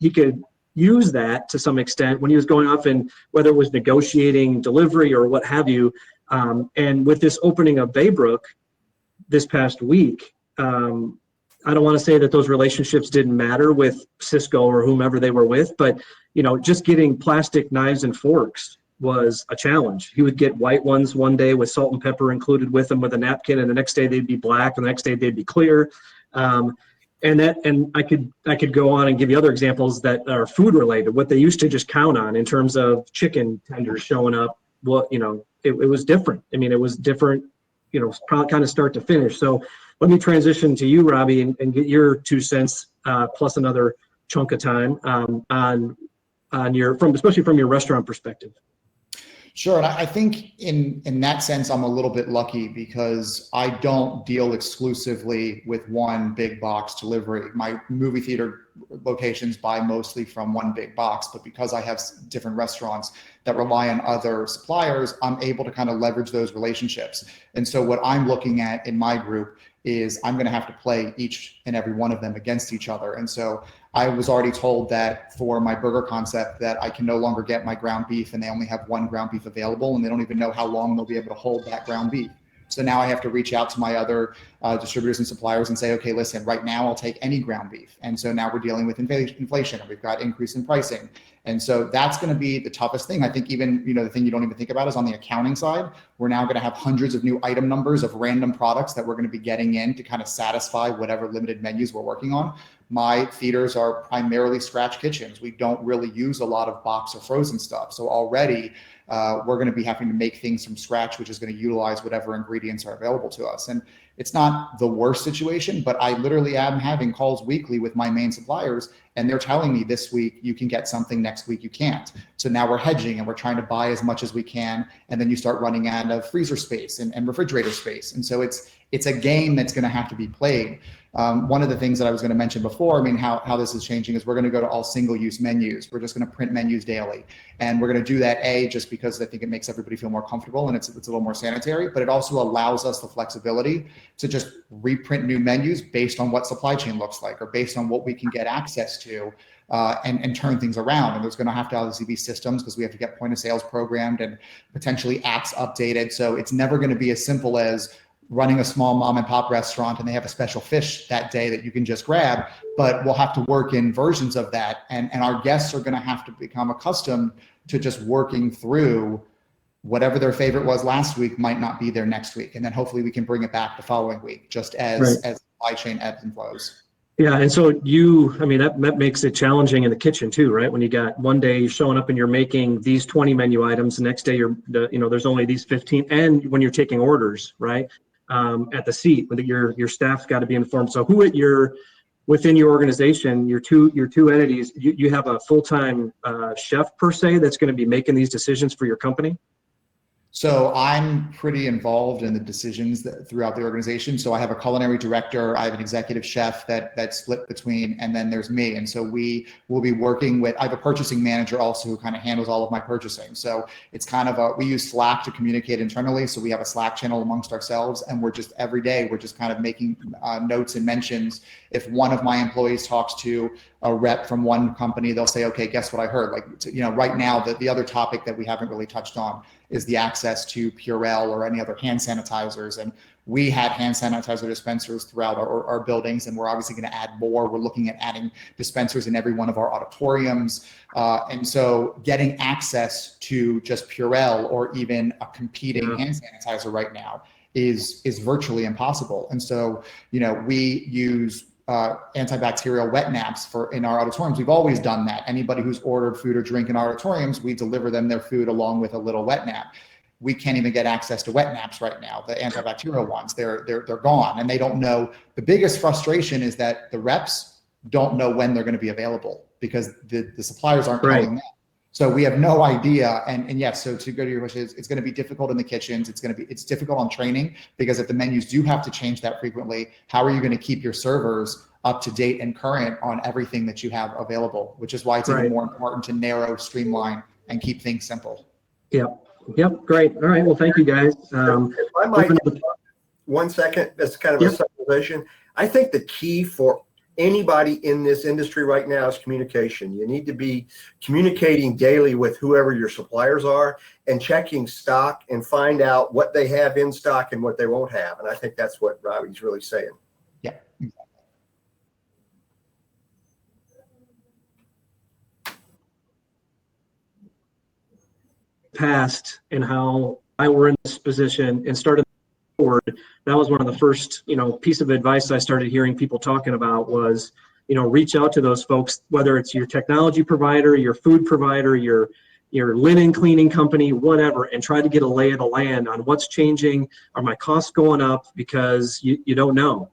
he could use that to some extent when he was going off, and whether it was negotiating delivery or what have you. And with this opening of Baybrook this past week, I don't want to say that those relationships didn't matter with Cisco or whomever they were with, but just getting plastic knives and forks was a challenge. He would get white ones one day with salt and pepper included with them with a napkin, and the next day they'd be black, and the next day they'd be clear. And I could go on and give you other examples that are food related, what they used to just count on in terms of chicken tenders showing up. Well, it was different. I mean, it was different, kind of start to finish. So let me transition to you, Robbie, and get your 2 cents plus another chunk of time on especially from your restaurant perspective. Sure, and I think in that sense, I'm a little bit lucky because I don't deal exclusively with one big box delivery. My movie theater locations buy mostly from one big box, but because I have different restaurants that rely on other suppliers, I'm able to kind of leverage those relationships. And so what I'm looking at in my group is I'm going to have to play each and every one of them against each other. And so I was already told that for my burger concept that I can no longer get my ground beef, and they only have one ground beef available, and they don't even know how long they'll be able to hold that ground beef. So now I have to reach out to my other distributors and suppliers and say, okay, listen, right now I'll take any ground beef. And so now we're dealing with inflation, and we've got increase in pricing. And so that's going to be the toughest thing. I think even, the thing you don't even think about is on the accounting side, we're now going to have hundreds of new item numbers of random products that we're going to be getting in to kind of satisfy whatever limited menus we're working on. My theaters are primarily scratch kitchens. We don't really use a lot of box or frozen stuff. So already we're going to be having to make things from scratch, which is going to utilize whatever ingredients are available to us. And it's not the worst situation, but I literally am having calls weekly with my main suppliers And they're telling me this week you can get something, next week you can't. So now we're hedging and we're trying to buy as much as we can. And then you start running out of freezer space and refrigerator space. And so it's a game that's going to have to be played. One of the things that I was going to mention before, I mean, how this is changing is we're going to go to all single-use menus. We're just going to print menus daily. And we're going to do that, just because I think it makes everybody feel more comfortable and it's a little more sanitary, but it also allows us the flexibility to just reprint new menus based on what supply chain looks like or based on what we can get access to, and turn things around. And there's going to have to obviously be systems because we have to get point of sales programmed and potentially apps updated. So it's never going to be as simple as running a small mom and pop restaurant and they have a special fish that day that you can just grab, but we'll have to work in versions of that. And our guests are going to have to become accustomed to just working through whatever their favorite was last week might not be there next week. And then hopefully we can bring it back the following week, just as supply chain ebbs and flows. Yeah, and so that makes it challenging in the kitchen too, right? When you got one day you're showing up and you're making these 20 menu items, the next day there's only these 15, and when you're taking orders, right? At the seat, your staff's got to be informed. So within your organization, your two entities, you have a full-time chef per se that's going to be making these decisions for your company? So I'm pretty involved in the decisions throughout the organization. So I have a culinary director, I have an executive chef that's split between, and then there's me. And so we will be working with, I have a purchasing manager also who kind of handles all of my purchasing. So it's kind of we use Slack to communicate internally. So we have a Slack channel amongst ourselves, and every day we're just kind of making notes and mentions. If one of my employees talks to a rep from one company, they'll say, okay, guess what I heard? Right now, the other topic that we haven't really touched on is the access to Purell or any other hand sanitizers. And we had hand sanitizer dispensers throughout our buildings, and we're obviously going to add more. We're looking at adding dispensers in every one of our auditoriums. And so getting access to just Purell or even a competing hand sanitizer right now is virtually impossible. And so, we use antibacterial wet naps in our auditoriums. We've always done that. Anybody who's ordered food or drink in auditoriums, we deliver them their food along with a little wet nap. We can't even get access to wet naps right now. The antibacterial ones, they're gone, and they don't know. The biggest frustration is that the reps don't know when they're going to be available because the suppliers aren't calling them. So we have no idea. And yes, so to go to your question, it's going to be difficult in the kitchens. It's difficult on training because if the menus do have to change that frequently, how are you going to keep your servers up to date and current on everything that you have available, which is why it's even more important to narrow, streamline, and keep things simple. Yep. Great. All right. Well, thank you guys. If I might, 1 second, that's kind of a supposition. I think the key for anybody in this industry right now is communication. You need to be communicating daily with whoever your suppliers are and checking stock and find out what they have in stock and what they won't have. And I think that's what Robbie's really saying. Yeah. Past and how I were in this position and started forward, that was one of the first piece of advice I started hearing people talking about was reach out to those folks, whether it's your technology provider, your food provider, your linen cleaning company, whatever, and try to get a lay of the land on what's changing. Are my costs going up? Because you don't know.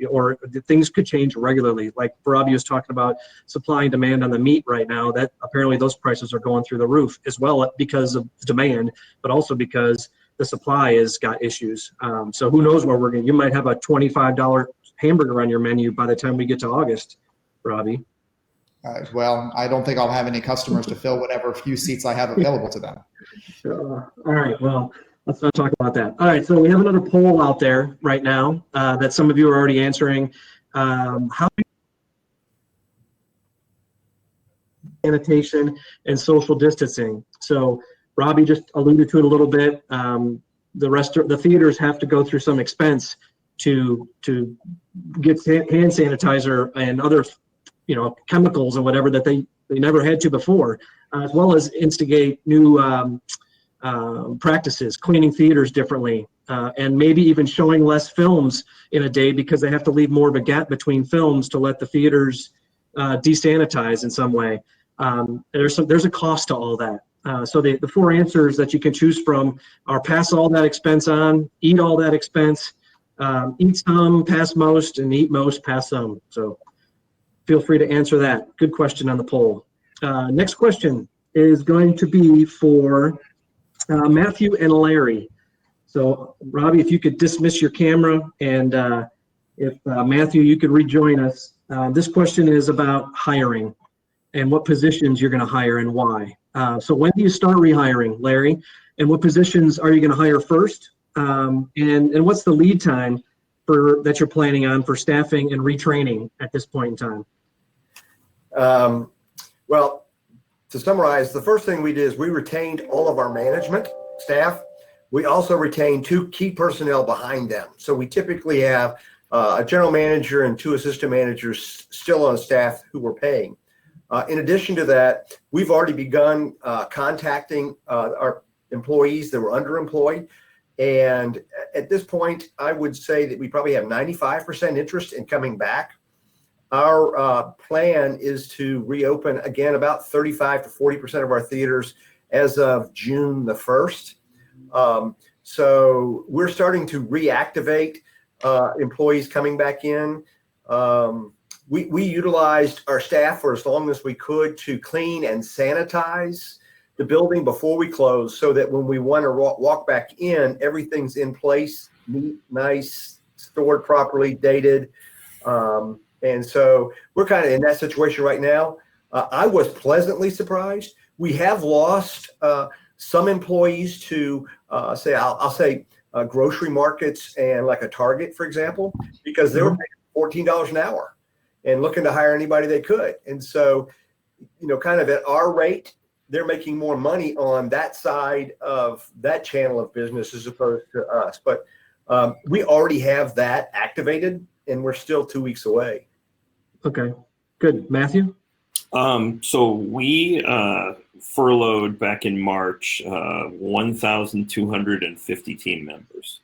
Or things could change regularly. Like Robbie was talking about supply and demand on the meat right now, that apparently those prices are going through the roof as well because of demand, but also because the supply has got issues. So who knows where you might have a $25 hamburger on your menu by the time we get to August, Robbie. Well, I don't think I'll have any customers to fill whatever few seats I have available to them. All right, well, let's not talk about that. All right, so we have another poll out there right now that some of you are already answering. How sanitation and social distancing? So Robbie just alluded to it a little bit. The theaters have to go through some expense to get hand sanitizer and other chemicals or whatever that they never had to before, as well as instigate new practices, cleaning theaters differently, and maybe even showing less films in a day because they have to leave more of a gap between films to let the theaters desanitize in some way. There's a cost to all that. So the 4 answers that you can choose from are pass all that expense on, eat all that expense, eat some, pass most, and eat most, pass some. So feel free to answer that. Good question on the poll. Next question is going to be for Matthew and Larry. So Robbie, if you could dismiss your camera, and if Matthew, you could rejoin us. This question is about hiring and what positions you're going to hire and why. So when do you start rehiring, Larry? And what positions are you going to hire first? And what's the lead time that you're planning on for staffing and retraining at this point in time? Well, to summarize, the first thing we did is we retained all of our management staff. We also retained 2 key personnel behind them. So we typically have a general manager and 2 assistant managers still on staff who we're paying. In addition to that, we've already begun contacting our employees that were underemployed. And at this point, I would say that we probably have 95% interest in coming back. Our plan is to reopen again about 35 to 40% of our theaters as of June the 1st. So we're starting to reactivate employees coming back in. We utilized our staff for as long as we could to clean and sanitize the building before we close, so that when we want to walk back in, everything's in place, neat, nice, stored properly, dated. And so we're kind of in that situation right now. I was pleasantly surprised. We have lost some employees to I'll say grocery markets and like a Target, for example, because they were paying $14 an hour and looking to hire anybody they could. And so, kind of at our rate, they're making more money on that side of that channel of business as opposed to us. But we already have that activated, and we're still 2 weeks away. Okay, good. Matthew? So we furloughed back in March 1,250 team members.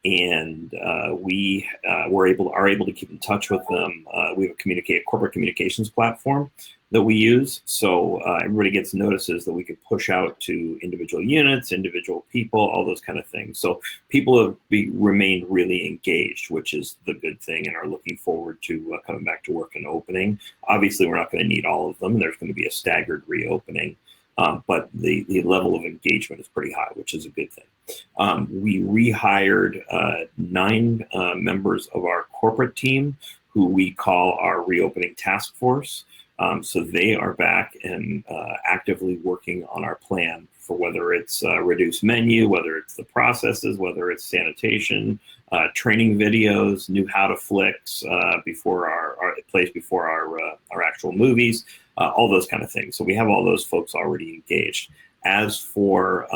And we are able to keep in touch with them. We have a corporate communications platform that we use, so everybody gets notices that we could push out to individual units, individual people, all those kind of things. So people have remained really engaged, which is the good thing, and are looking forward to coming back to work and opening. Obviously, we're not going to need all of them. There's going to be a staggered reopening. But the level of engagement is pretty high, which is a good thing. We rehired 9 members of our corporate team, who we call our reopening task force. So they are back and actively working on our plan for whether it's reduced menu, whether it's the processes, whether it's sanitation, training videos, new how to Flux before it plays before our actual movies. All those kind of things. So we have all those folks already engaged. As for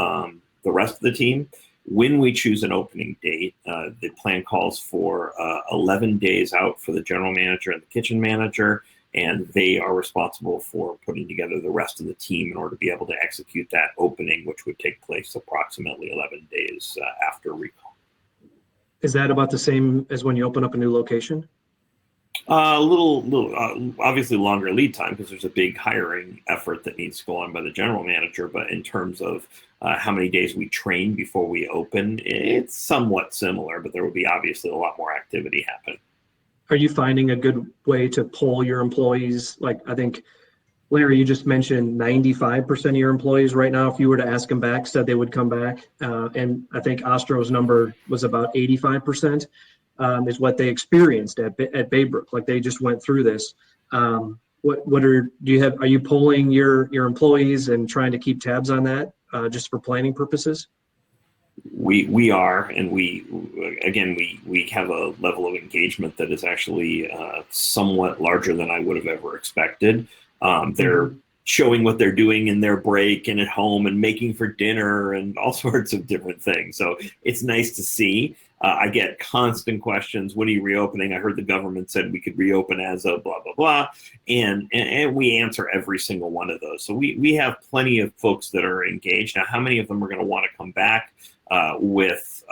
the rest of the team, when we choose an opening date, the plan calls for 11 days out for the general manager and the kitchen manager, and they are responsible for putting together the rest of the team in order to be able to execute that opening, which would take place approximately 11 days after recall. Is that about the same as when you open up a new location? A little, obviously longer lead time because there's a big hiring effort that needs to go on by the general manager. But in terms of how many days we train before we open, it's somewhat similar, but there will be obviously a lot more activity happening. Are you finding a good way to pull your employees? Like, I think, Larry, you just mentioned 95% of your employees right now, if you were to ask them back, said they would come back. And I think Ostro's number was about 85%. Is what they experienced at Baybrook. Like, they just went through this. Are you polling your employees and trying to keep tabs on that just for planning purposes? We are, and we have a level of engagement that is actually somewhat larger than I would have ever expected. They're showing what they're doing in their break and at home and making for dinner and all sorts of different things. So it's nice to see. I get constant questions. When are you reopening? I heard the government said we could reopen as of blah, blah, blah. And we answer every single one of those. So we have plenty of folks that are engaged. Now, how many of them are going to want to come back with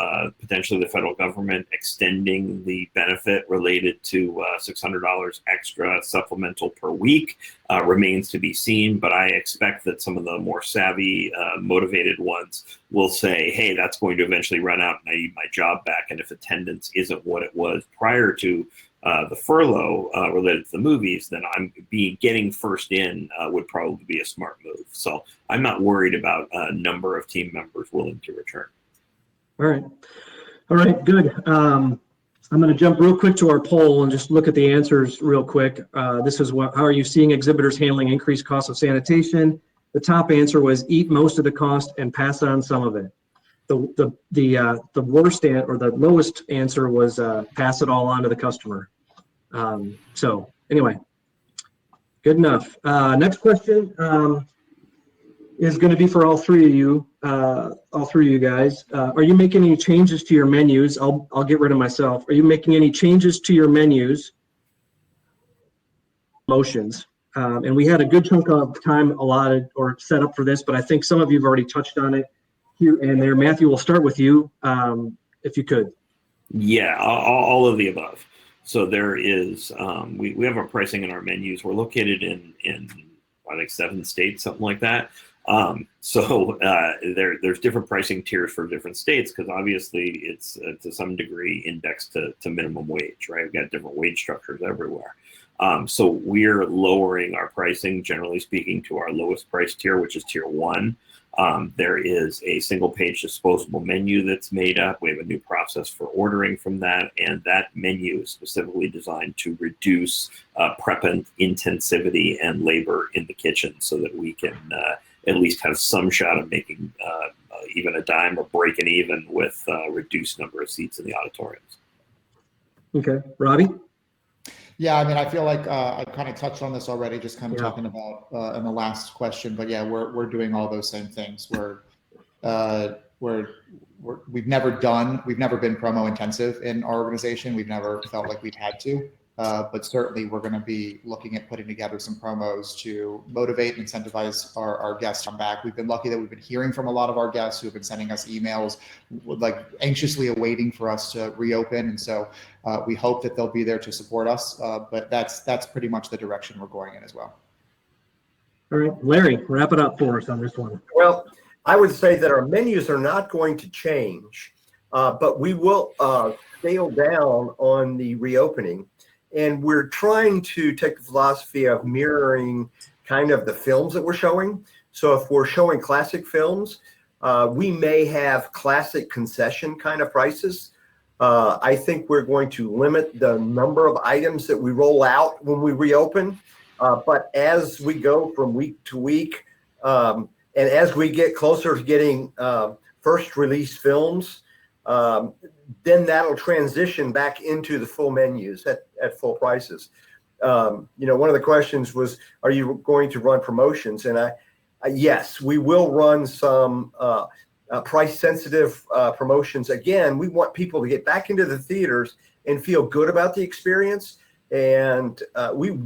potentially the federal government extending the benefit related to $600 extra supplemental per week remains to be seen. But I expect that some of the more savvy, motivated ones will say, hey, that's going to eventually run out and I need my job back. And if attendance isn't what it was prior to the furlough related to the movies, then getting first in would probably be a smart move. So I'm not worried about a number of team members willing to return. All right, good. I'm going to jump real quick to our poll and just look at the answers real quick. This is how are you seeing exhibitors handling increased costs of sanitation? The top answer was eat most of the cost and pass on some of it. The worst or the lowest answer was pass it all on to the customer. So anyway, good enough. Next question is going to be for all three of you guys. Are you making any changes to your menus? I'll get rid of myself. Are you making any changes to your menus? Promotions. And we had a good chunk of time allotted or set up for this, but I think some of you have already touched on it here and there. Matthew, we'll start with you, if you could. Yeah, all of the above. So there is, we have our pricing in our menus. We're located in I think 7 states, something like that. So there's different pricing tiers for different states because obviously it's to some degree indexed to minimum wage, right? We've got different wage structures everywhere. So we're lowering our pricing, generally speaking, to our lowest price tier, which is tier 1. There is a single page disposable menu that's made up. We have a new process for ordering from that. And that menu is specifically designed to reduce prep intensivity and labor in the kitchen so that we can at least have some shot of making even a dime or breaking even with a reduced number of seats in the auditoriums. Okay, Robbie? Yeah, I mean, I feel like I kind of touched on this already, just kind of talking about in the last question. But yeah, we're doing all those same things. We've never been promo intensive in our organization. We've never felt like we've had to. But certainly we're going to be looking at putting together some promos to motivate and incentivize our guests to come back. We've been lucky that we've been hearing from a lot of our guests who have been sending us emails, like anxiously awaiting for us to reopen. And so we hope that they'll be there to support us. But that's pretty much the direction we're going in as well. All right, Larry, wrap it up for us on this one. Well, I would say that our menus are not going to change, but we will scale down on the reopening. And we're trying to take the philosophy of mirroring kind of the films that we're showing. So if we're showing classic films, we may have classic concession kind of prices. I think we're going to limit the number of items that we roll out when we reopen. But as we go from week to week, and as we get closer to getting first release films, then that'll transition back into the full menus at full prices. One of the questions was, are you going to run promotions? And yes, we will run some price sensitive promotions. Again, we want people to get back into the theaters and feel good about the experience. And we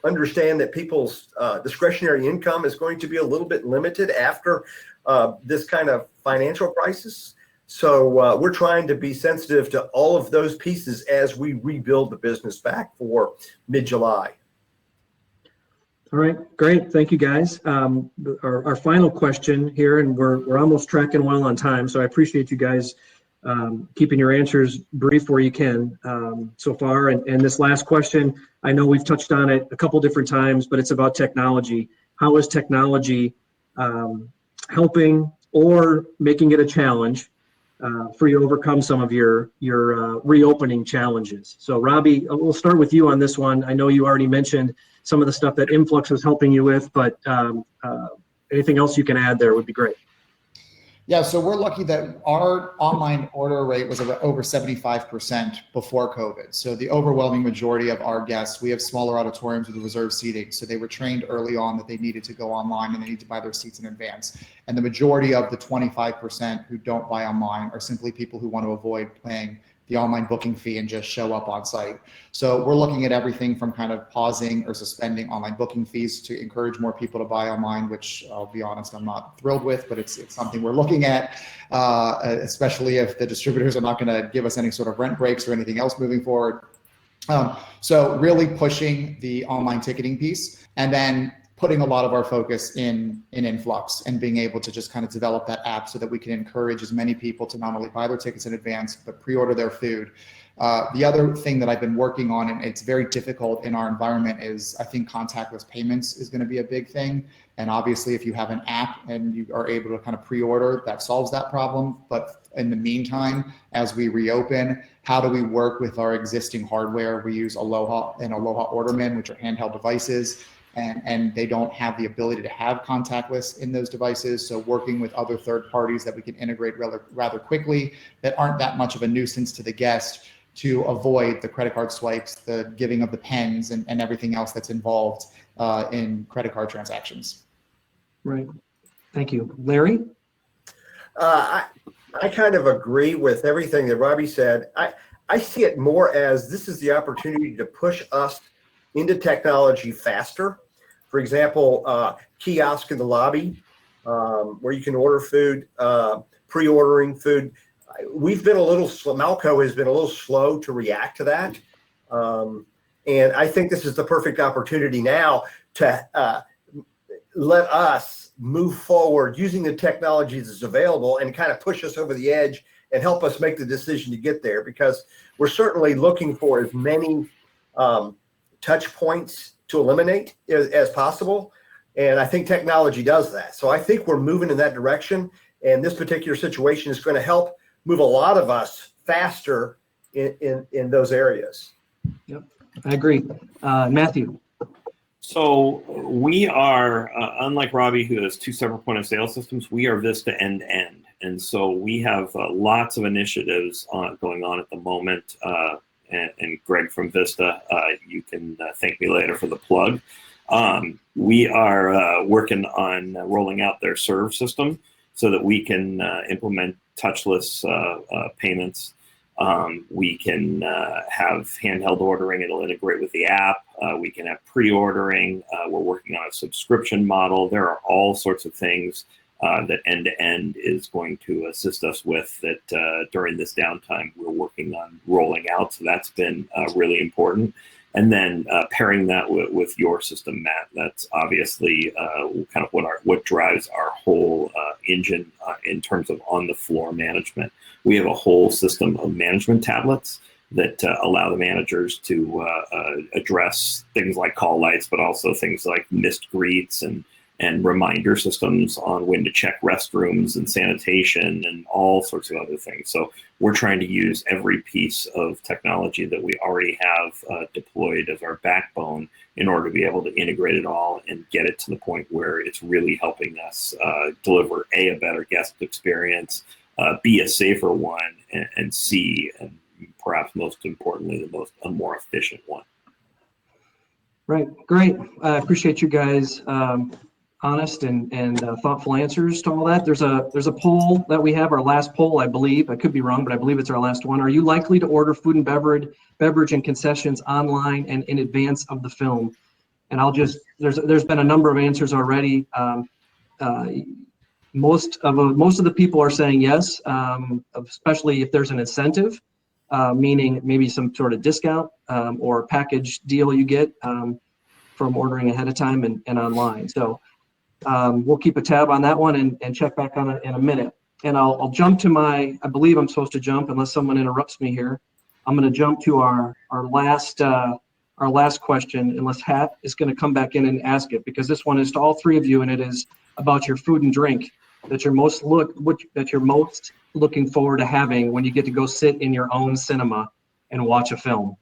understand that people's discretionary income is going to be a little bit limited after this kind of financial crisis. So we're trying to be sensitive to all of those pieces as we rebuild the business back for mid-July. All right, great. Thank you, guys. Our final question here, and we're almost tracking well on time, so I appreciate you guys keeping your answers brief where you can so far. And this last question, I know we've touched on it a couple different times, but it's about technology. How is technology helping or making it a challenge for you to overcome some of your reopening challenges? So Robbie, we'll start with you on this one. I know you already mentioned some of the stuff that Influx is helping you with, but anything else you can add there would be great. Yeah, so we're lucky that our online order rate was over 75% before COVID. So the overwhelming majority of our guests, we have smaller auditoriums with reserved seating. So they were trained early on that they needed to go online and they need to buy their seats in advance. And the majority of the 25% who don't buy online are simply people who want to avoid paying the online booking fee and just show up on site. So we're looking at everything from kind of pausing or suspending online booking fees to encourage more people to buy online, which I'll be honest, I'm not thrilled with, but it's something we're looking at, especially if the distributors are not going to give us any sort of rent breaks or anything else moving forward. So really pushing the online ticketing piece, and then putting a lot of our focus in Influx and being able to just kind of develop that app so that we can encourage as many people to not only buy their tickets in advance, but pre-order their food. The other thing that I've been working on, and it's very difficult in our environment, is I think contactless payments is going to be a big thing. And obviously, if you have an app and you are able to kind of pre-order, that solves that problem. But in the meantime, as we reopen, how do we work with our existing hardware? We use Aloha and Aloha Orderman, which are handheld devices, and they don't have the ability to have contactless in those devices. So working with other third parties that we can integrate rather quickly, that aren't that much of a nuisance to the guest, to avoid the credit card swipes, the giving of the pens, and everything else that's involved in credit card transactions. Right. Thank you. Larry? I kind of agree with everything that Robbie said. I see it more as this is the opportunity to push us into technology faster. For example, kiosk in the lobby where you can order food, pre-ordering food. We've been a little slow. Malco has been a little slow to react to that. And I think this is the perfect opportunity now to let us move forward using the technology that's available and kind of push us over the edge and help us make the decision to get there, because we're certainly looking for as many touch points to eliminate as possible. And I think technology does that. So I think we're moving in that direction. And this particular situation is going to help move a lot of us faster in those areas. Yep, I agree. Matthew? So we are, unlike Robbie, who has two separate point of sale systems, we are Vista end-to-end. And so we have lots of initiatives going on at the moment. And Greg from Vista, you can thank me later for the plug. We are working on rolling out their serve system so that we can implement touchless payments. We can have handheld ordering. It'll integrate with the app. We can have pre-ordering. We're working on a subscription model. There are all sorts of things that end-to-end is going to assist us with that during this downtime we're working on rolling out. So that's been really important. And then pairing that with your system, Matt, that's obviously kind of what drives our whole engine in terms of on-the-floor management. We have a whole system of management tablets that allow the managers to address things like call lights, but also things like missed greets and reminder systems on when to check restrooms and sanitation and all sorts of other things. So we're trying to use every piece of technology that we already have deployed as our backbone in order to be able to integrate it all and get it to the point where it's really helping us deliver a better guest experience, B, a safer one, and C, and perhaps most importantly, a more efficient one. Right, great. I appreciate you guys' honest and thoughtful answers to all that. There's a poll that we have, our last poll, I believe. I could be wrong, but I believe it's our last one. Are you likely to order food and beverage and concessions online and in advance of the film? And there's been a number of answers already. Most of the people are saying yes, especially if there's an incentive, meaning maybe some sort of discount or package deal you get from ordering ahead of time and online. So we'll keep a tab on that one and check back on it in a minute. And I'll jump to I believe I'm supposed to jump unless someone interrupts me here. I'm going to jump to our last question, unless Hat is going to come back in and ask it, because this one is to all three of you, and it is about your food and drink that you're most looking forward to having when you get to go sit in your own cinema and watch a film.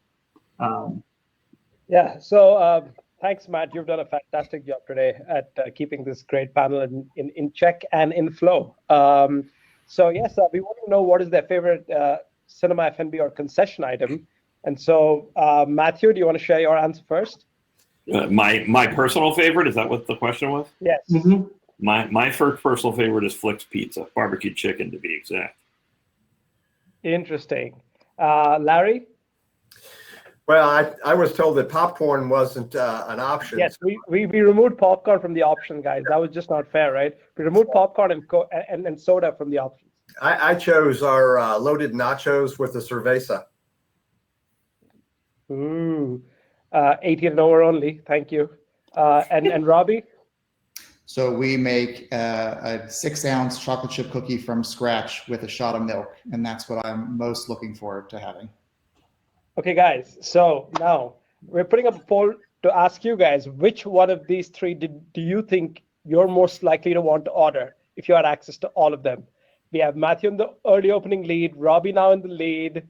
Yeah. So thanks, Matt. You've done a fantastic job today at keeping this great panel in check and in flow. So yes, we want to know what is their favorite cinema F&B or concession item. And so, Matthew, do you want to share your answer first? My personal favorite, is that what the question was? Yes. Mm-hmm. My first personal favorite is Flux pizza, barbecue chicken to be exact. Interesting. Larry? Well, I was told that popcorn wasn't an option. Yes, we removed popcorn from the option, guys. That was just not fair, right? We removed popcorn and soda from the options. I chose our loaded nachos with the cerveza. Ooh, 18 and over only. Thank you. And Robbie? So we make a 6-ounce chocolate chip cookie from scratch with a shot of milk, and that's what I'm most looking forward to having. Okay, guys. So now we're putting up a poll to ask you guys which one of these three do you think you're most likely to want to order if you had access to all of them. We have Matthew in the early opening lead, Robbie now in the lead.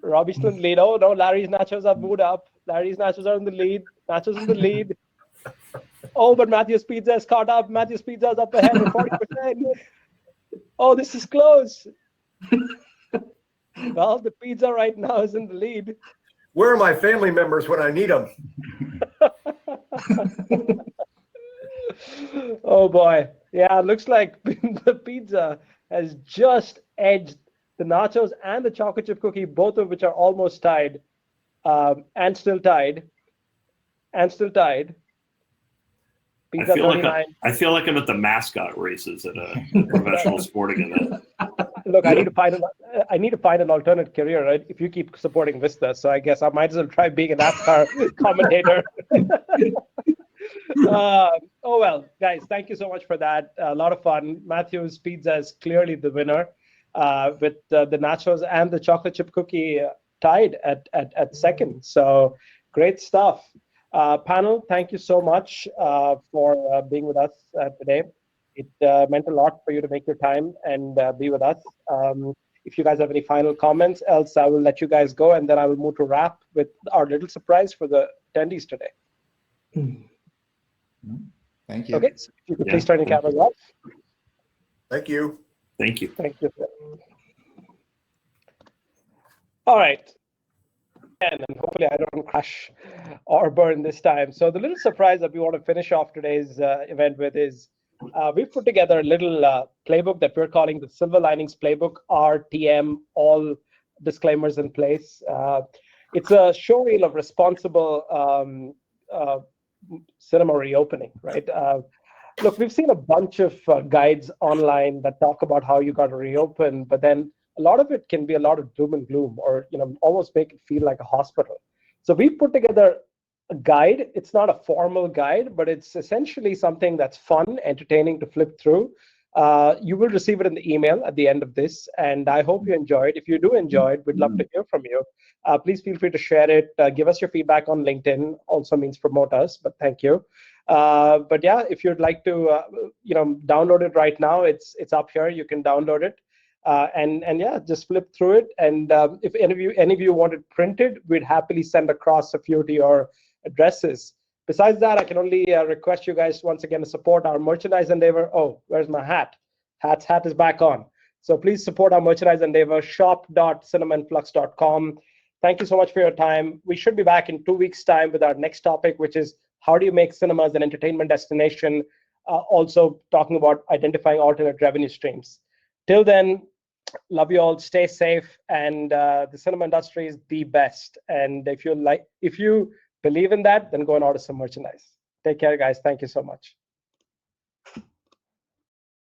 Robbie's still in the lead. Oh no, Larry's nachos are moved up. Larry's nachos are in the lead. Nachos in the lead. Oh, but Matthew's pizza is caught up. Matthew's pizza is up ahead with 40%. Oh, this is close. Well, the pizza right now is in the lead. Where are my family members when I need them? Oh boy. Yeah, it looks like the pizza has just edged the nachos and the chocolate chip cookie, both of which are almost tied, and still tied. Pizza 39. I feel like I'm at the mascot races at a professional sporting event. Look, I need to find an alternate career, right? If you keep supporting Vista, so I guess I might as well try being a NASCAR commentator. Oh well, guys, thank you so much for that. A lot of fun. Matthew's pizza is clearly the winner, with the nachos and the chocolate chip cookie tied at second. So great stuff. Panel, thank you so much for being with us today. It meant a lot for you to make your time and be with us. If you guys have any final comments, else I will let you guys go, and then I will move to wrap with our little surprise for the attendees today. Thank you. Okay, so if you could please turn your cameras off. Thank you. Thank you. Thank you. All right. And hopefully I don't crash or burn this time. So the little surprise that we want to finish off today's event with is we've put together a little playbook that we're calling the Silver Linings Playbook, RTM, all disclaimers in place. It's a showreel of responsible cinema reopening, right? Look, we've seen a bunch of guides online that talk about how you got to reopen, but then a lot of it can be a lot of doom and gloom, or almost make it feel like a hospital. So we put together a guide. It's not a formal guide, but it's essentially something that's fun, entertaining to flip through. You will receive it in the email at the end of this, and I hope you enjoy it. If you do enjoy it, we'd love to hear from you. Please feel free to share it. Give us your feedback on LinkedIn. Also means promote us, but thank you. But yeah, if you'd like to, download it right now, it's up here. You can download it. And yeah, just flip through it. And if any of you want it printed, we'd happily send across a few to your addresses. Besides that, I can only request you guys once again to support our merchandise endeavor. Oh, where's my hat? Hat is back on. So please support our merchandise endeavor, shop.cinemaandflux.com. Thank you so much for your time. We should be back in 2 weeks' time with our next topic, which is how do you make cinemas an entertainment destination? Also talking about identifying alternate revenue streams. Till then, love you all. Stay safe, and the cinema industry is the best. And if you believe in that, then go and order some merchandise. Take care, guys. Thank you so much.